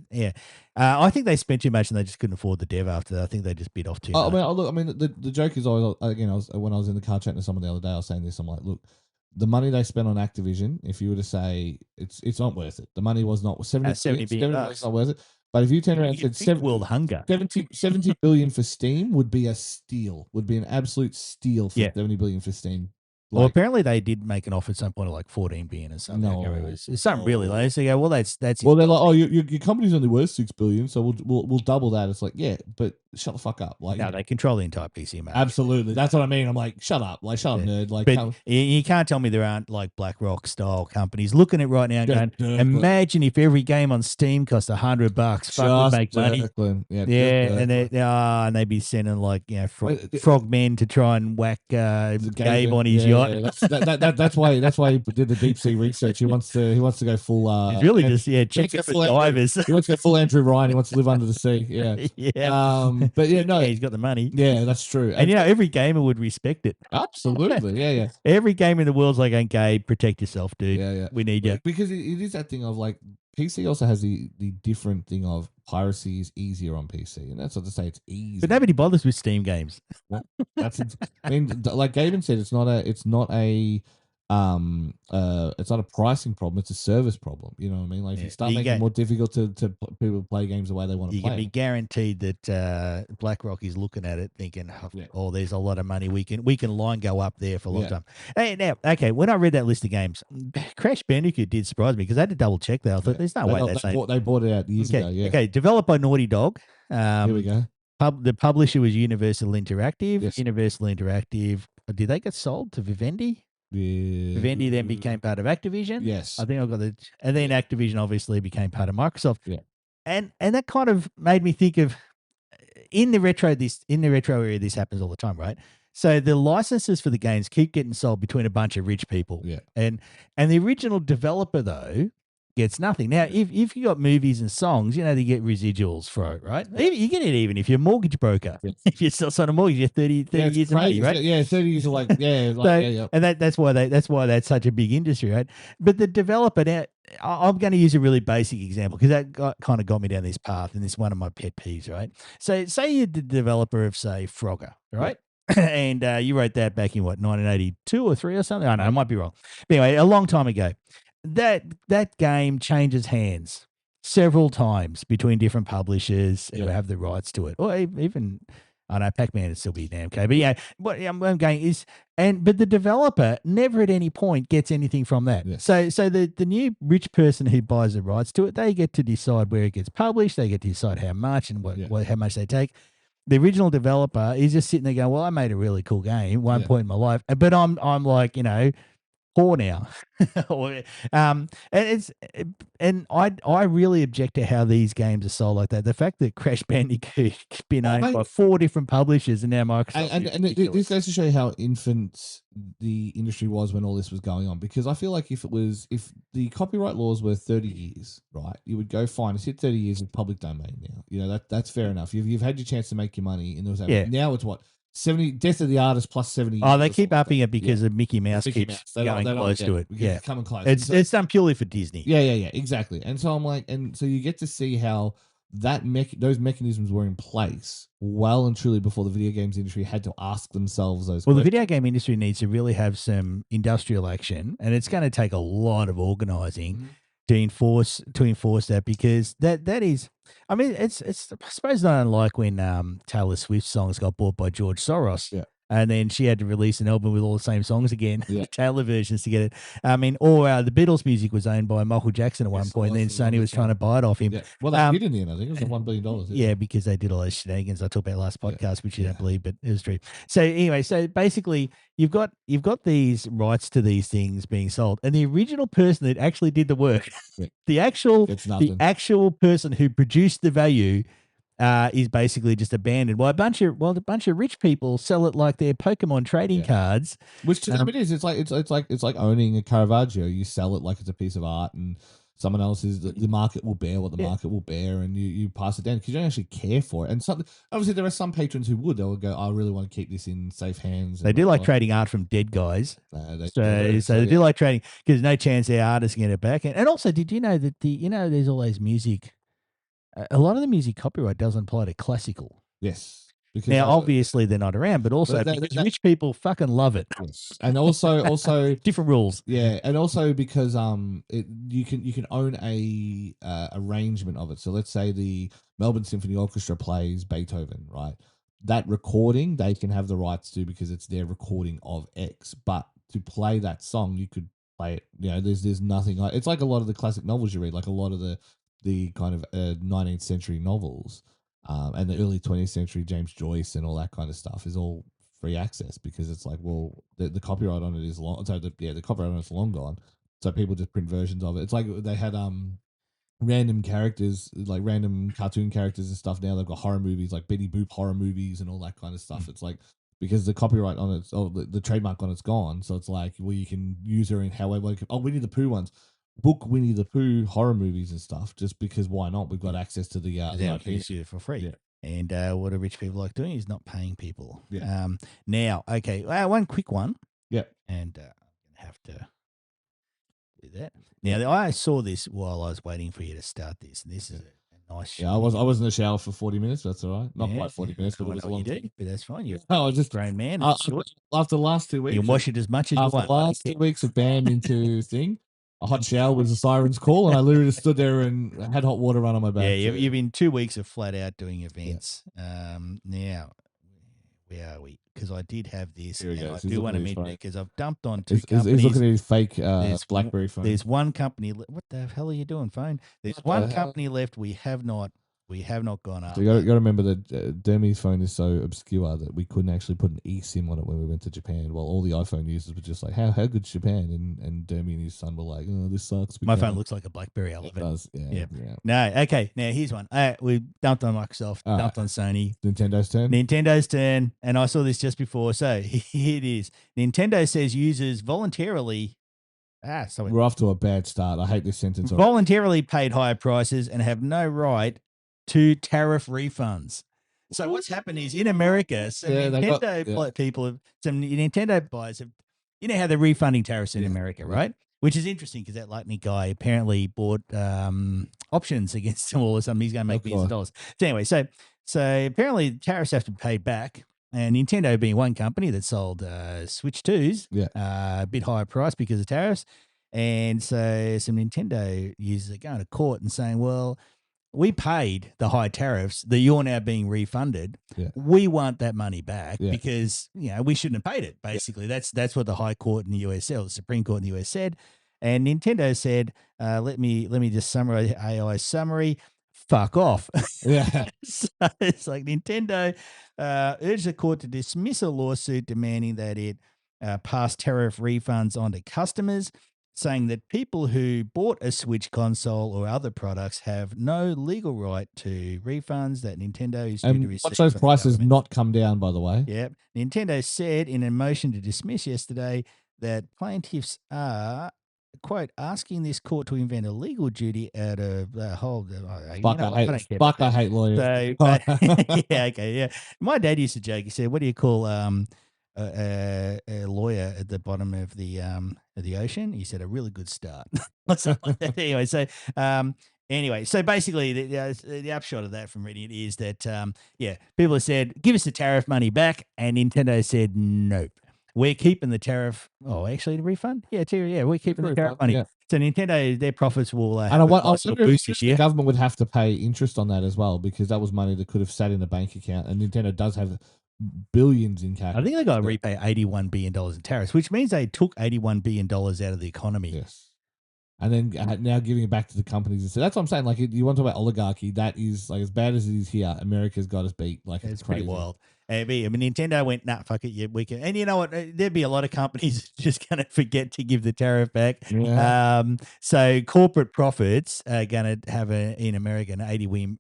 think they spent too much and they just couldn't afford the dev after that. I think they just bit off too much. I mean, the joke is always, again, when I was in the car chatting to someone the other day, I was saying this. I'm like, look, the money they spent on Activision, if you were to say it's not worth it, the money was not 70 billion not worth it. But if you turn around and said world hunger, 70 billion for Steam would be a steal, would be an absolute steal for 70 billion for Steam. Well, apparently they did make an offer at some point of like 14 billion or something. No, it's something really low. So go, well, that's. Well, they're like, oh, your company's only worth 6 billion, so we'll double that. It's like, yeah, but shut the fuck up. Like, no, they control the entire PC market. Absolutely, that's what I mean. I'm like, shut up, nerd. Like, but you can't tell me there aren't like BlackRock style companies looking at it right now, going, imagine if every game on Steam cost $100. Fuck, would make money. And they'd be sending like frog men to try and whack Gabe on his yacht. not. That's why he did the deep sea research. He wants to go full. He's really just check out for divers. He wants to go full Andrew Ryan. He wants to live under the sea. Yeah, yeah. But yeah, no, he's got the money. Yeah, that's true. And every gamer would respect it. Absolutely, yeah. Every game in the world's like, okay, protect yourself, dude. Yeah. We need you. Because it is that thing of like PC also has the different thing of piracy is easier on PC, and that's not to say it's easy. But nobody bothers with Steam games. That's I mean, like Gaben said, it's not a pricing problem, it's a service problem. You know what I mean? Like if you start making it more difficult to people play games the way they want to play, you can be guaranteed that BlackRock is looking at it thinking, oh, there's a lot of money, we can line go up there for a long time. Hey, now, okay, when I read that list of games, Crash Bandicoot did surprise me because I had to double check that. I thought there's no way they bought it out years ago. Yeah. Okay, developed by Naughty Dog. Here we go. The publisher was Universal Interactive. Yes. Universal Interactive. Did they get sold to Vivendi? Yeah. Vivendi then became part of Activision. Yes. I think I got the, and then Activision obviously became part of Microsoft. Yeah. And that kind of made me think of in the retro area, this happens all the time, right? So the licenses for the games keep getting sold between a bunch of rich people. Yeah. And the original developer though gets nothing. Now, if you got movies and songs, they get residuals for it, right? You get it even if you're a mortgage broker. Yeah. If you're still on a mortgage, you're 30 years of money, right? Yeah, 30 years of And that's why that's such a big industry, right? But the developer now, I'm going to use a really basic example because that kind of got me down this path, and this is one of my pet peeves, right? So say you're the developer of, say, Frogger, right? Yeah. And you wrote that back in, 1982 or 3 or something? I don't know, I might be wrong. But anyway, a long time ago. That game changes hands several times between different publishers who have the rights to it, or even I know Pac-Man would still be Namco, but yeah, what I'm going is, but the developer never at any point gets anything from that. Yes. So the new rich person who buys the rights to it, they get to decide where it gets published, they get to decide how much and how much they take. The original developer is just sitting there going, well, I made a really cool game at one point in my life, but I'm like, poor now. And I really object to how these games are sold like that. The fact that Crash Bandicoot's been owned by 4 different publishers and now Microsoft. And this goes to show you how infant the industry was when all this was going on. Because I feel like if the copyright laws were 30 years, right, you would go fine. It's hit 30 years in public domain now. That's fair enough. You've had your chance to make your money in those. Now it's what? 70 death of the artist plus 70 years. Oh, they keep upping it because of Mickey Mouse keeps going close to it. Yeah, coming close. It's done purely for Disney. Yeah, exactly. And so I'm like, and so you get to see how those mechanisms were in place well and truly before the video games industry had to ask themselves those questions. Well, the video game industry needs to really have some industrial action, and it's going to take a lot of organizing to enforce that, because that is, I mean, it's I suppose not unlike when Taylor Swift's songs got bought by George Soros, and then she had to release an album with all the same songs again, Taylor versions to get it. I mean, or the Beatles music was owned by Michael Jackson at one point, and then Sony was trying to buy it off him. Well, that did in the end. I think it was $1 billion. Yeah, because they did all those shenanigans I talked about last podcast, which you don't believe, but it was true. So anyway, so basically, you've got these rights to these things being sold, and the original person that actually did the work, the actual person who produced the value, is basically just abandoned. Well, a bunch of rich people sell it like they're Pokemon trading cards. Which to them it is. It's like owning a Caravaggio. You sell it like it's a piece of art, and someone else is the market will bear what the market will bear, and you pass it down because you don't actually care for it. And obviously there are some patrons who would. They will go, I really want to keep this in safe hands. They do like trading art from dead guys. They do like trading because there's no chance their artists can get it back. And also, did you know that there's all those music. A lot of the music copyright doesn't apply to classical. Yes. Now, obviously, they're not around, but also because rich people fucking love it. Yes. And also different rules. Yeah, and also because you can own a arrangement of it. So let's say the Melbourne Symphony Orchestra plays Beethoven, right? That recording they can have the rights to because it's their recording of X. But to play that song, you could play it. There's nothing like it's like a lot of the classic novels you read, like a lot of the kind of 19th century novels and the early 20th century James Joyce and all that kind of stuff is all free access because it's like, well, the copyright on it is long. So the copyright on it's long gone. So people just print versions of it. It's like they had random characters, like random cartoon characters and stuff. Now they've got horror movies like Betty Boop horror movies and all that kind of stuff. It's like because the copyright on it's the trademark on it's gone. So it's like, well, you can use her in however. Like, Winnie the Pooh ones, book Winnie the Pooh horror movies and stuff, just because why not? We've got access to the IP. Use it for free. Yeah. And what do rich people like doing is not paying people. Yeah. Now, okay, one quick one. Yeah. And I'm going to have to do that. Now, I saw this while I was waiting for you to start this. And this is a nice show. Yeah, I was in the shower for 40 minutes. That's all right. Not quite 40 minutes, but it was a long time. But that's fine. You're I was just a grown man. After the last 2 weeks. You can wash it as much as you want. After the last 2 weeks of banned into thing, a hot shower was a siren's call, and I literally just stood there and had hot water run on my back. Yeah, you've been 2 weeks of flat out doing events. Yeah. Now, where are we? Because I did have this, and I do want to mention it because I've dumped on two companies. He's looking at his fake BlackBerry phone. There's one company. What the hell are you doing, phone? There's one company left. We have not gone up. So you got to remember that Dermy's phone is so obscure that we couldn't actually put an eSIM on it when we went to Japan. While all the iPhone users were just like, "How good's Japan?" And Dermy and his son were like, "Oh, this sucks." My phone looks like a BlackBerry. I love it. Does. Yeah. No, okay. Now here's one. We dumped on Microsoft, dumped on Sony. Nintendo's turn. And I saw this just before. So here it is. Nintendo says users voluntarily. We're off to a bad start. I hate this sentence. Voluntarily paid higher prices and have no right to tariff refunds. So what's happened is in America, some Nintendo buyers have, you know how they're refunding tariffs in America, right? Which is interesting because that lightning guy apparently bought options against them all or something. He's going to make millions of dollars. So anyway, so apparently tariffs have to be paid back. And Nintendo being one company that sold Switch 2s, a bit higher price because of tariffs. And so some Nintendo users are going to court and saying, well, we paid the high tariffs that you're now being refunded. Yeah. We want that money back because we shouldn't have paid it. Basically, that's what the High Court in the US said, or the Supreme Court in the US said. And Nintendo said, "Let me just summarize AI summary. Fuck off." Yeah. So it's like Nintendo urged the court to dismiss a lawsuit demanding that it pass tariff refunds on to customers, saying that people who bought a Switch console or other products have no legal right to refunds that Nintendo is due to receive. Watch those prices not come down, by the way. Yep. Nintendo said in a motion to dismiss yesterday that plaintiffs are, quote, asking this court to invent a legal duty out of the whole. I hate lawyers. So, yeah. My dad used to joke. He said, "What do you call a lawyer at the bottom of the ocean?" He said, "A really good start." Anyway, so basically, the upshot of that from reading it is that people have said, "Give us the tariff money back," and Nintendo said, "Nope. We're keeping the tariff." Oh, actually, the refund? We're keeping the tariff money. Yeah. So Nintendo, their profits will. And I wonder if the government would have to pay interest on that as well, because that was money that could have sat in a bank account, and Nintendo does have billions in cash. I think they got to repay $81 billion in tariffs, which means they took $81 billion out of the economy. Yes. And then now giving it back to the companies. So that's what I'm saying. Like, you want to talk about oligarchy, that is, like, as bad as it is here, America's got us beat. Like, it's pretty wild. I mean, Nintendo went, nah, fuck it, yeah, we can. And you know what? There'd be a lot of companies just going to forget to give the tariff back. Yeah. So corporate profits are going to have in America an $81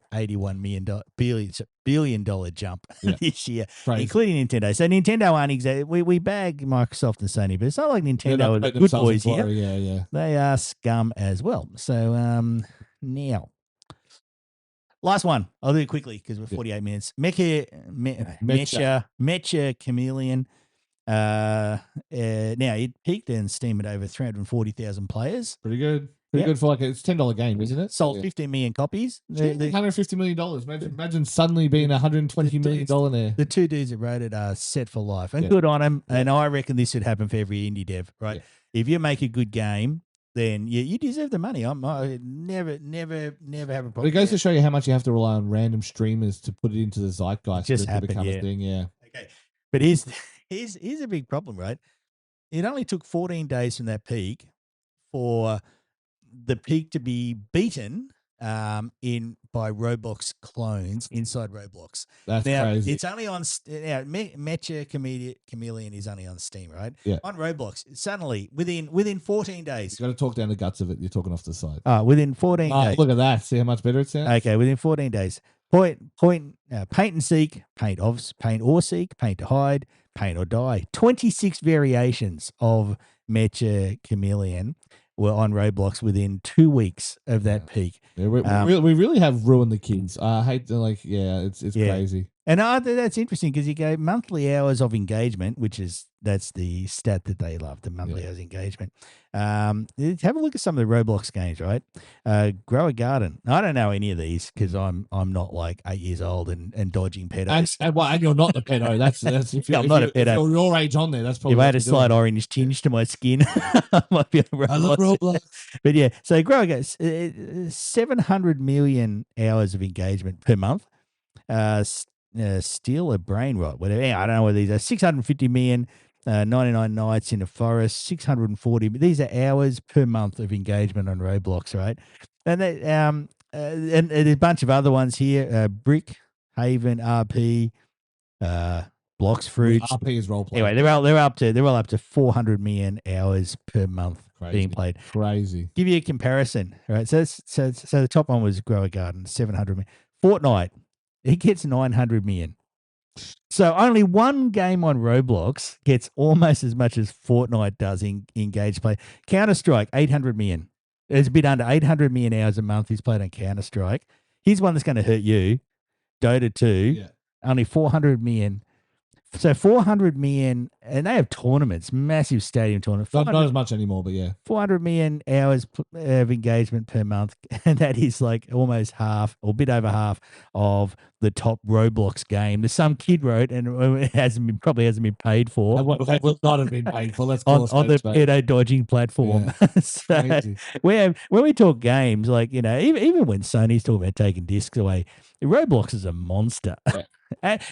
billion jump this year, including Nintendo. So Nintendo aren't exactly, we bag Microsoft and Sony, but it's not like Nintendo are the good boys here. Yeah. They are scum as well. So now. Last one. I'll do it quickly because we're 48 minutes. Meccha Chameleon. Now, it peaked in Steam at over 340,000 players. Pretty good. Pretty good for like it's $10 game, isn't it? Sold 15 million copies. $150 million. Imagine suddenly being $120 million there. The two dudes that wrote it are set for life. And good on them. Yeah. And I reckon this should happen for every indie dev, right? Yeah. If you make a good game, then you deserve the money. I never have a problem. But it goes to show you how much you have to rely on random streamers to put it into the zeitgeist. Just to become a thing, Okay, but here's a big problem, right? It only took 14 days from that peak for the peak to be beaten by Roblox clones inside Roblox. That's crazy. It's only on Meccha Chameleon is only on Steam, right? Yeah. On Roblox, suddenly within 14 days. You got to talk down the guts of it. You're talking off the side. Within 14 days. Look at that. See how much better it sounds? Okay, within 14 days. Paint and seek, paint or seek, paint to hide, Paint or Die. 26 variations of Meccha Chameleon were on Roblox within 2 weeks of that peak. Yeah, we really have ruined the kids. I hate to it's crazy. And that's interesting because you go monthly hours of engagement, that's the stat that they love, the monthly hours engagement. Have a look at some of the Roblox games, right? Grow a Garden. I don't know any of these because I'm not like 8 years old and dodging pedos. And you're not the pedo. That's if you're, I'm not a pedo. If you're your age on there, that's probably if I had a slight orange tinge to my skin, I might be on Roblox. I love Roblox. But yeah, so Grow a Garden, 700 million hours of engagement per month. Steal a brain rot, whatever. I don't know what these are. 650 million, 99 nights in a forest, 640. These are hours per month of engagement on Roblox, right? And and there's a bunch of other ones here. Brick, Haven, RP, Blocks Fruits. RP is role play. Anyway, they're all up to 400 million hours per month being played. Crazy. Give you a comparison, right? So the top one was Grow a Garden, 700 million. Fortnite, it gets 900 million. So only one game on Roblox gets almost as much as Fortnite does in engaged play. Counter-Strike, 800 million. It's a bit under 800 million hours a month he's played on Counter-Strike. Here's one that's going to hurt you. Dota 2, only 400 million. So 400 million, and they have tournaments, massive stadium tournaments. Not as much anymore, but 400 million hours of engagement per month, and that is like almost half, or a bit over half, of the top Roblox game. There's some kid wrote, and it probably hasn't been paid for. It will not have been paid for. Let's on the pedo dodging platform. Yeah. So when we talk games, like even when Sony's talking about taking discs away, Roblox is a monster.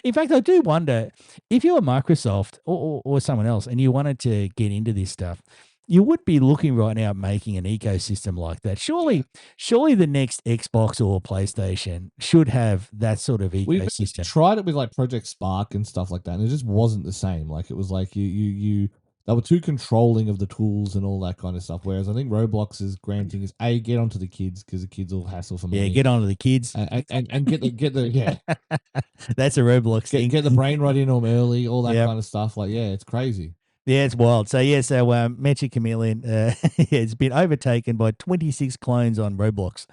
In fact, I do wonder if you were Microsoft or someone else and you wanted to get into this stuff, you would be looking right now at making an ecosystem like that. Surely the next Xbox or PlayStation should have that sort of ecosystem. We tried it with like Project Spark and stuff like that, and it just wasn't the same. Like it was like you they were too controlling of the tools and all that kind of stuff. Whereas I think Roblox's grand thing is get onto the kids because the kids will hassle for money. Yeah, get onto the kids and get the That's a Roblox thing. Get the brain right in them early, all that kind of stuff. Like it's crazy. Yeah, it's wild. So Meccha Chameleon, it's been overtaken by 26 clones on Roblox.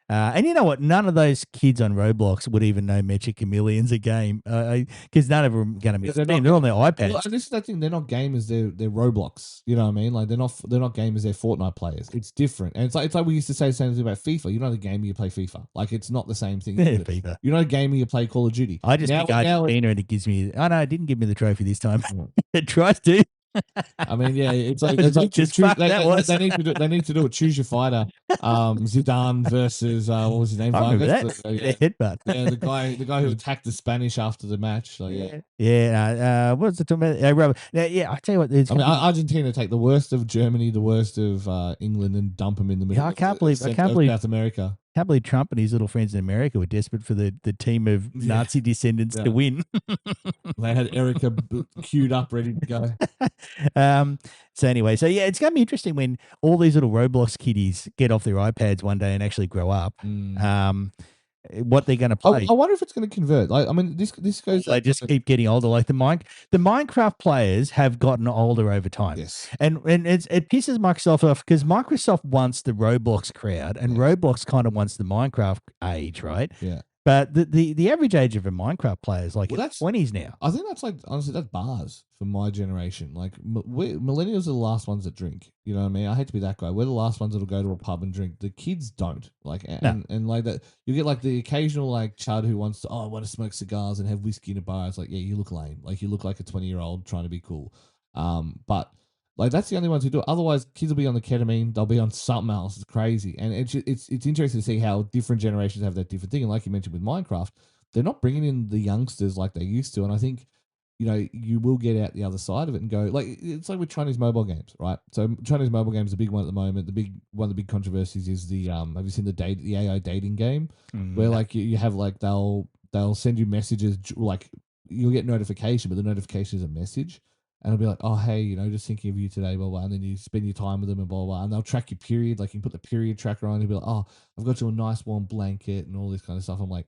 And you know what? None of those kids on Roblox would even know Meccha Chameleon's a game because none of them are going to be. They're on their iPads. Well, this is that thing. They're not gamers. They're Roblox. You know what I mean? Like they're not gamers. They're Fortnite players. It's different. And it's like we used to say the same thing about FIFA. You're not a gamer. You play FIFA. Like it's not the same thing. FIFA. You're not a gamer. You play Call of Duty. I just pick Argentina and it gives me. Oh no, it didn't give me the trophy this time. It tries to. I mean, it's like they need to do it. Choose your fighter. Zidane versus what was his name? Headbutt. Yeah, the guy who attacked the Spanish after the match. Like, what's the talking about? I tell you what. Argentina take the worst of Germany, the worst of England, and dump them in the middle. I can't believe South America. I can't believe Trump and his little friends in America were desperate for the team of Nazi descendants to win. They had Erica queued up, ready to go. So it's going to be interesting when all these little Roblox kiddies get off their iPads one day and actually grow up. What they're going to play. I wonder if it's going to convert. Like, I mean, this goes. They just keep getting older. Like the Minecraft players have gotten older over time. Yes, and it pisses Microsoft off because Microsoft wants the Roblox crowd, and Roblox kind of wants the Minecraft age, right? Yeah. But the average age of a Minecraft player is like 20s now. I think that's like, honestly, that's bars for my generation. Like millennials are the last ones that drink. You know what I mean? I hate to be that guy. We're the last ones that'll go to a pub and drink. The kids don't. Like and like that. You get like the occasional like chud who wants to I want to smoke cigars and have whiskey in a bar. It's like, yeah, you look lame. Like you look like a 20-year-old trying to be cool. But like that's the only ones who do it. Otherwise, kids will be on the ketamine. They'll be on something else. It's crazy, and it's interesting to see how different generations have that different thing. And like you mentioned with Minecraft, they're not bringing in the youngsters like they used to. And I think you will get out the other side of it and go like it's like with Chinese mobile games, right? So Chinese mobile games, the big one at the moment, one of the big controversies is the have you seen the AI dating game where like you have like they'll send you messages like you'll get notification, but the notification is a message. And it'll be like, oh, hey, just thinking of you today, blah, blah. And then you spend your time with them and blah, blah. And they'll track your period. Like you can put the period tracker on. You'll be like, oh, I've got you a nice warm blanket and all this kind of stuff. I'm like,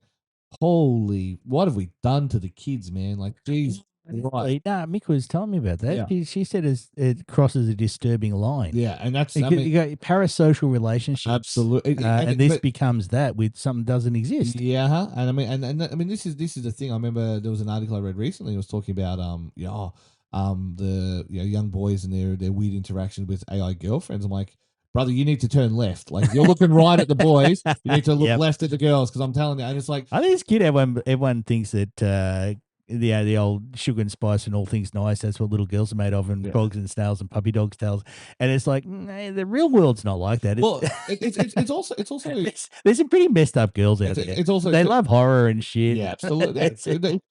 holy, what have we done to the kids, man? Like, geez. Right. No, Mick was telling me about that. Yeah. She said it crosses a disturbing line. Yeah, and that's You got parasocial relationships, absolutely, and this becomes that with something doesn't exist. Yeah, and I mean, and I mean, this is the thing. I remember there was an article I read recently. It was talking about the young boys and their weird interaction with AI girlfriends. I'm like, brother, you need to turn left. Like if you're looking right at the boys, you need to look left at the girls, because I'm telling you, and it's like, I think it's cute. Everyone thinks that the old sugar and spice and all things nice. That's what little girls are made of, and dogs and snails and puppy dogs tails. And it's like the real world's not like that. Well, it's also there's some pretty messed up girls out there. It's also they love horror and shit. Yeah, absolutely.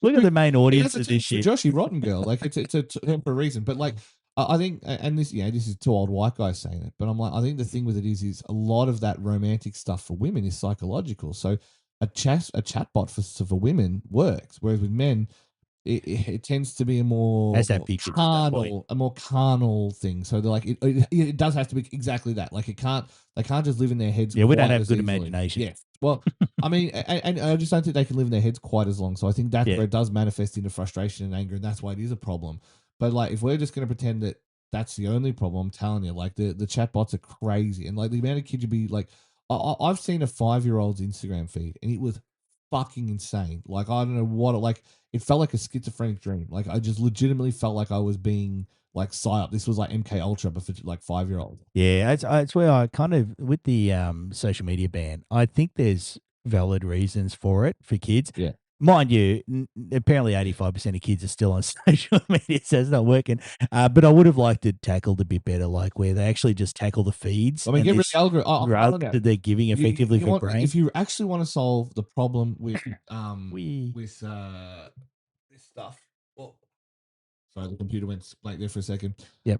Look at the main audience of this shit. Joshy Rotten Girl, like it's a temporary reason, but like I think, and this this is two old white guys saying it, but I'm like, I think the thing with it is a lot of that romantic stuff for women is psychological. So a chatbot for women works, whereas with men, it tends to be a more carnal thing. So they're like, it does have to be exactly that. Like they can't just live in their heads. Yeah, we don't have good imagination. Yeah. Well, I mean, and I just don't think they can live in their heads quite as long. So I think that's where it does manifest into frustration and anger, and that's why it is a problem. But like, if we're just going to pretend that that's the only problem, I'm telling you, like the chatbots are crazy, and like the amount of kids you'd be like, I've seen a 5-year-old's Instagram feed, and it was fucking insane. Like I don't know what it felt like a schizophrenic dream. Like I just legitimately felt like I was being like psyoped. This was like MK Ultra, but for like 5-year-olds. Yeah, it's where I kind of with the social media ban. I think there's valid reasons for it for kids. Yeah. Mind you, apparently 85% of kids are still on social media, so it's not working. But I would have liked it tackled a bit better, like where they actually just tackle the feeds. I mean, get rid of the algorithm. Rather that they're giving effectively for brain. If you actually want to solve the problem with this stuff. Well, sorry, the computer went blank there for a second. Yep.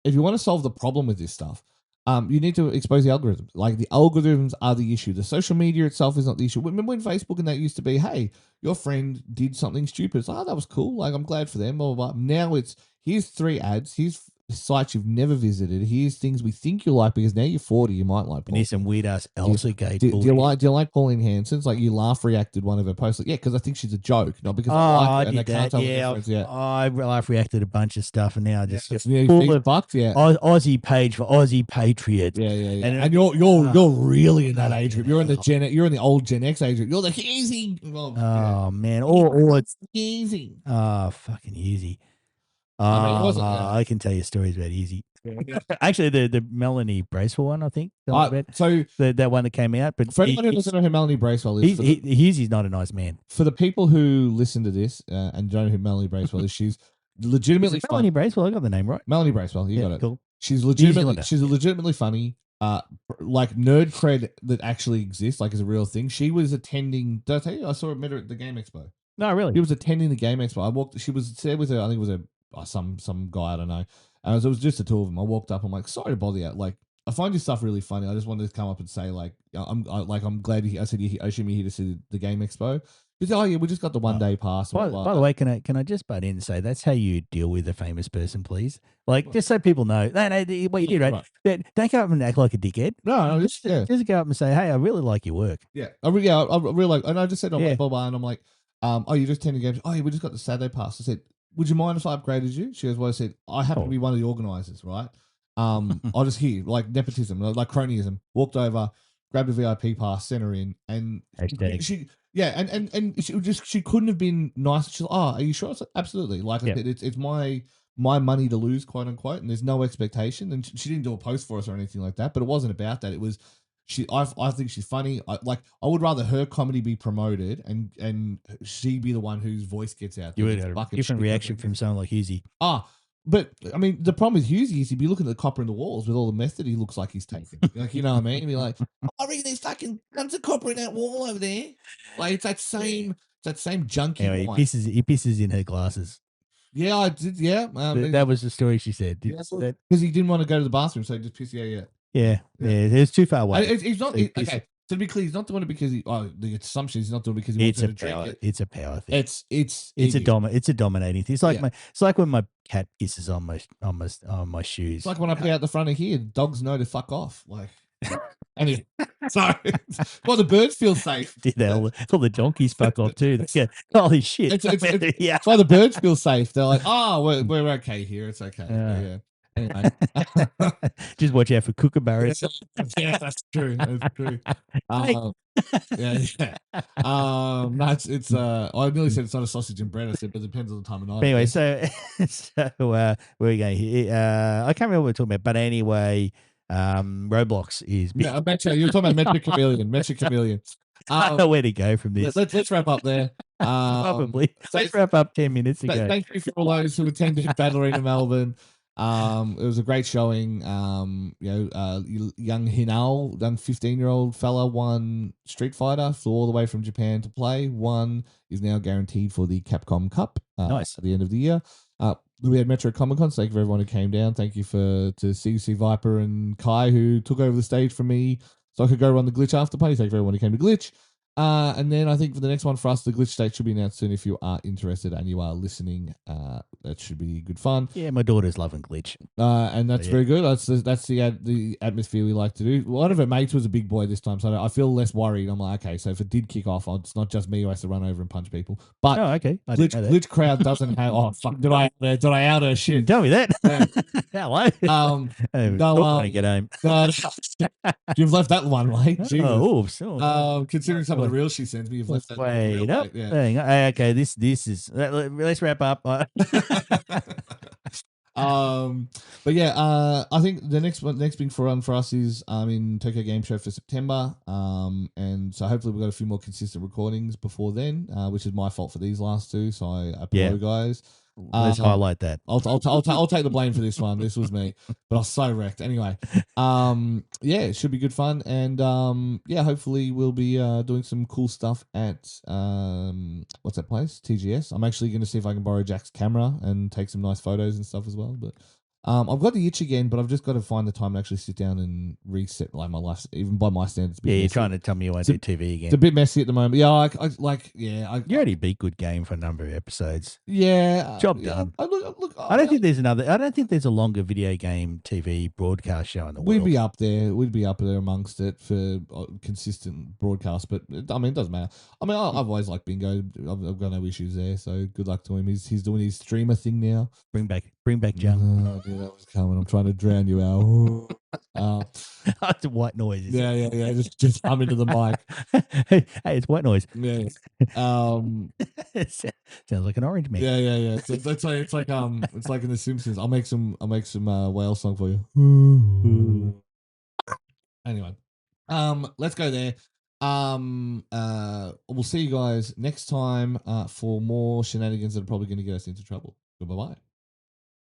If you want to solve the problem with this stuff, you need to expose the algorithms. Like the algorithms are the issue. The social media itself is not the issue. Remember when Facebook and that used to be, hey, your friend did something stupid. It's like, oh, that was cool. Like, I'm glad for them. Blah, blah, blah. Now it's, here's 3 ads. Here's sites you've never visited. Here's things we think you like because now you're 40. You might like. And here's some weird ass Elsa gate. Do you like Pauline Hanson's? Like you laugh reacted one of her posts. Like, yeah, because I think she's a joke, not because I did that. Yeah, I laugh reacted a bunch of stuff, and now I just full of fucked. Yeah, Aussie page for Aussie Patriots. Yeah. And you're really in that age group. You're in the you're in the old Gen X age group. You're the easy. Man, or it's easy. Fucking easy. I can tell you stories about Easy. Actually, the Melanie Bracewell one, I think. So that one that came out. But for anyone who doesn't know who Melanie Bracewell is, he's not a nice man. For the people who listen to this and don't know who Melanie Bracewell is, she's legitimately Melanie Bracewell. I got the name right. Melanie Bracewell, you got it. Cool. She's legitimately funny. Like nerd cred that actually exists, like is a real thing. She was attending. Did I tell you? I met her at the Game Expo. No, really. She was attending the Game Expo. She was there with her. I think it was some guy, I don't know. And it was just the two of them. I walked up. I'm like, sorry to bother you. Like, I find your stuff really funny. I just wanted to come up and say, like, I'm glad you. I said, I assume you're here to see the Game Expo. He said, oh yeah, we just got the 1 day pass. By the way, can I just butt in and say that's how you deal with a famous person, please? Like, just so people know. No, what you did, right? Don't go up and act like a dickhead. No, just go up and say, hey, I really like your work. Yeah, I really like. And I just said, like, bye, and I'm like, oh, you just attended games. Oh yeah, we just got the Saturday pass. I said, would you mind if I upgraded you? She goes, well, I said, I happen to be one of the organisers, right? I just hear like nepotism, like cronyism. Walked over, grabbed a VIP pass, sent her in, and she she couldn't have been nice. She's like, oh, are you sure? I said, absolutely. Like I said, it's my money to lose, quote unquote, and there's no expectation. And she didn't do a post for us or anything like that. But it wasn't about that. It was I think she's funny. I would rather her comedy be promoted and she be the one whose voice gets out. You would have a different reaction from someone like Hughesy. But I mean, the problem with Hughesy is he'd be looking at the copper in the walls with all the meth that he looks like he's taking. Like, you know what I mean? He'd be like, I reckon there's fucking tons of copper in that wall over there. Like it's that same junkie. Anyway, he pisses in her glasses. Yeah, I did. Yeah, that was the story she said. Because he didn't want to go to the bathroom, so he just pissed. Yeah. It's too far away. He's not okay. To be clear, he's not doing it because the assumption is he's not doing it because he wants to drink it. It's a power thing. It's a dominating thing. It's like it's like when my cat pisses on my shoes. It's like when I play out the front of here, dogs know to fuck off. Like Anyway, sorry. Well, the birds feel safe. Did they all the donkeys fuck off too? They go, holy shit! It's why the birds feel safe. They're like, oh, we're okay here. It's okay. Yeah. Anyway, just watch out for kookaburras. Yeah, that's true. That's true. Yeah. No, it's I nearly said it's not a sausage and bread. I said, but it depends on the time of night. Anyway, so where are we going here? I can't remember what we're talking about, but anyway, Roblox is big. Meccha, you're talking about Meccha Chameleon. Meccha Chameleon. I don't know where to go from this. Let's wrap up there. Probably. Let's wrap up 10 minutes ago. Thank you for all those who attended Battle Arena Melbourne. It was a great showing. Young Hinao, young 15-year-old fella, won Street Fighter, flew all the way from Japan to play. One is now guaranteed for the Capcom Cup. Nice. At the end of the year. We had Metro Comic Con. Thank you for everyone who came down. Thank you to CC Viper and Kai who took over the stage for me so I could go run the Glitch after party. Thank you for everyone who came to Glitch. And then I think for the next one for us, the Glitch state should be announced soon. If you are interested and you are listening, that should be good fun. Yeah, my daughter's loving Glitch, and that's very good. That's the atmosphere we like to do. One of her mates was a big boy this time, so I feel less worried. I'm like, okay, so if it did kick off, it's not just me who has to run over and punch people. But okay, Glitch crowd doesn't have. Oh fuck! Did I out her shit? Tell me that. Hello. No, want to get home. You've left that one way. Oh, sure. Considering some of the reels she sends me, you've left that. Wait up. Yeah. Okay, this is. Let's wrap up. But yeah, I think the next big run for us is in Tokyo Game Show for September. And so hopefully we've got a few more consistent recordings before then, which is my fault for these last two. So I apologize. Let's highlight that. I'll take the blame for this one. This was me, but I was so wrecked. Anyway, yeah, it should be good fun, and yeah, hopefully we'll be doing some cool stuff at what's that place? TGS. I'm actually going to see if I can borrow Jack's camera and take some nice photos and stuff as well. But I've got the itch again, but I've just got to find the time to actually sit down and reset my life, even by my standards. Yeah, you're trying to tell me you won't do TV again. It's a bit messy at the moment. Yeah, you already beat Good Game for a number of episodes. Yeah, job done. I don't think there's a longer video game TV broadcast show in the world. We'd be up there amongst it for consistent broadcast. But I mean, it doesn't matter. I mean, I've always liked Bingo. I've got no issues there. So good luck to him. He's doing his streamer thing now. Bring back Jung. Oh, yeah, that was coming. I'm trying to drown you out. It's white noise. Yeah. Just hum into the mic. Hey, it's white noise. Yeah. Sounds like an orange man. Yeah. So it's like in The Simpsons. I'll make some whale song for you. Anyway, let's go there. We'll see you guys next time for more shenanigans that are probably going to get us into trouble. Bye bye.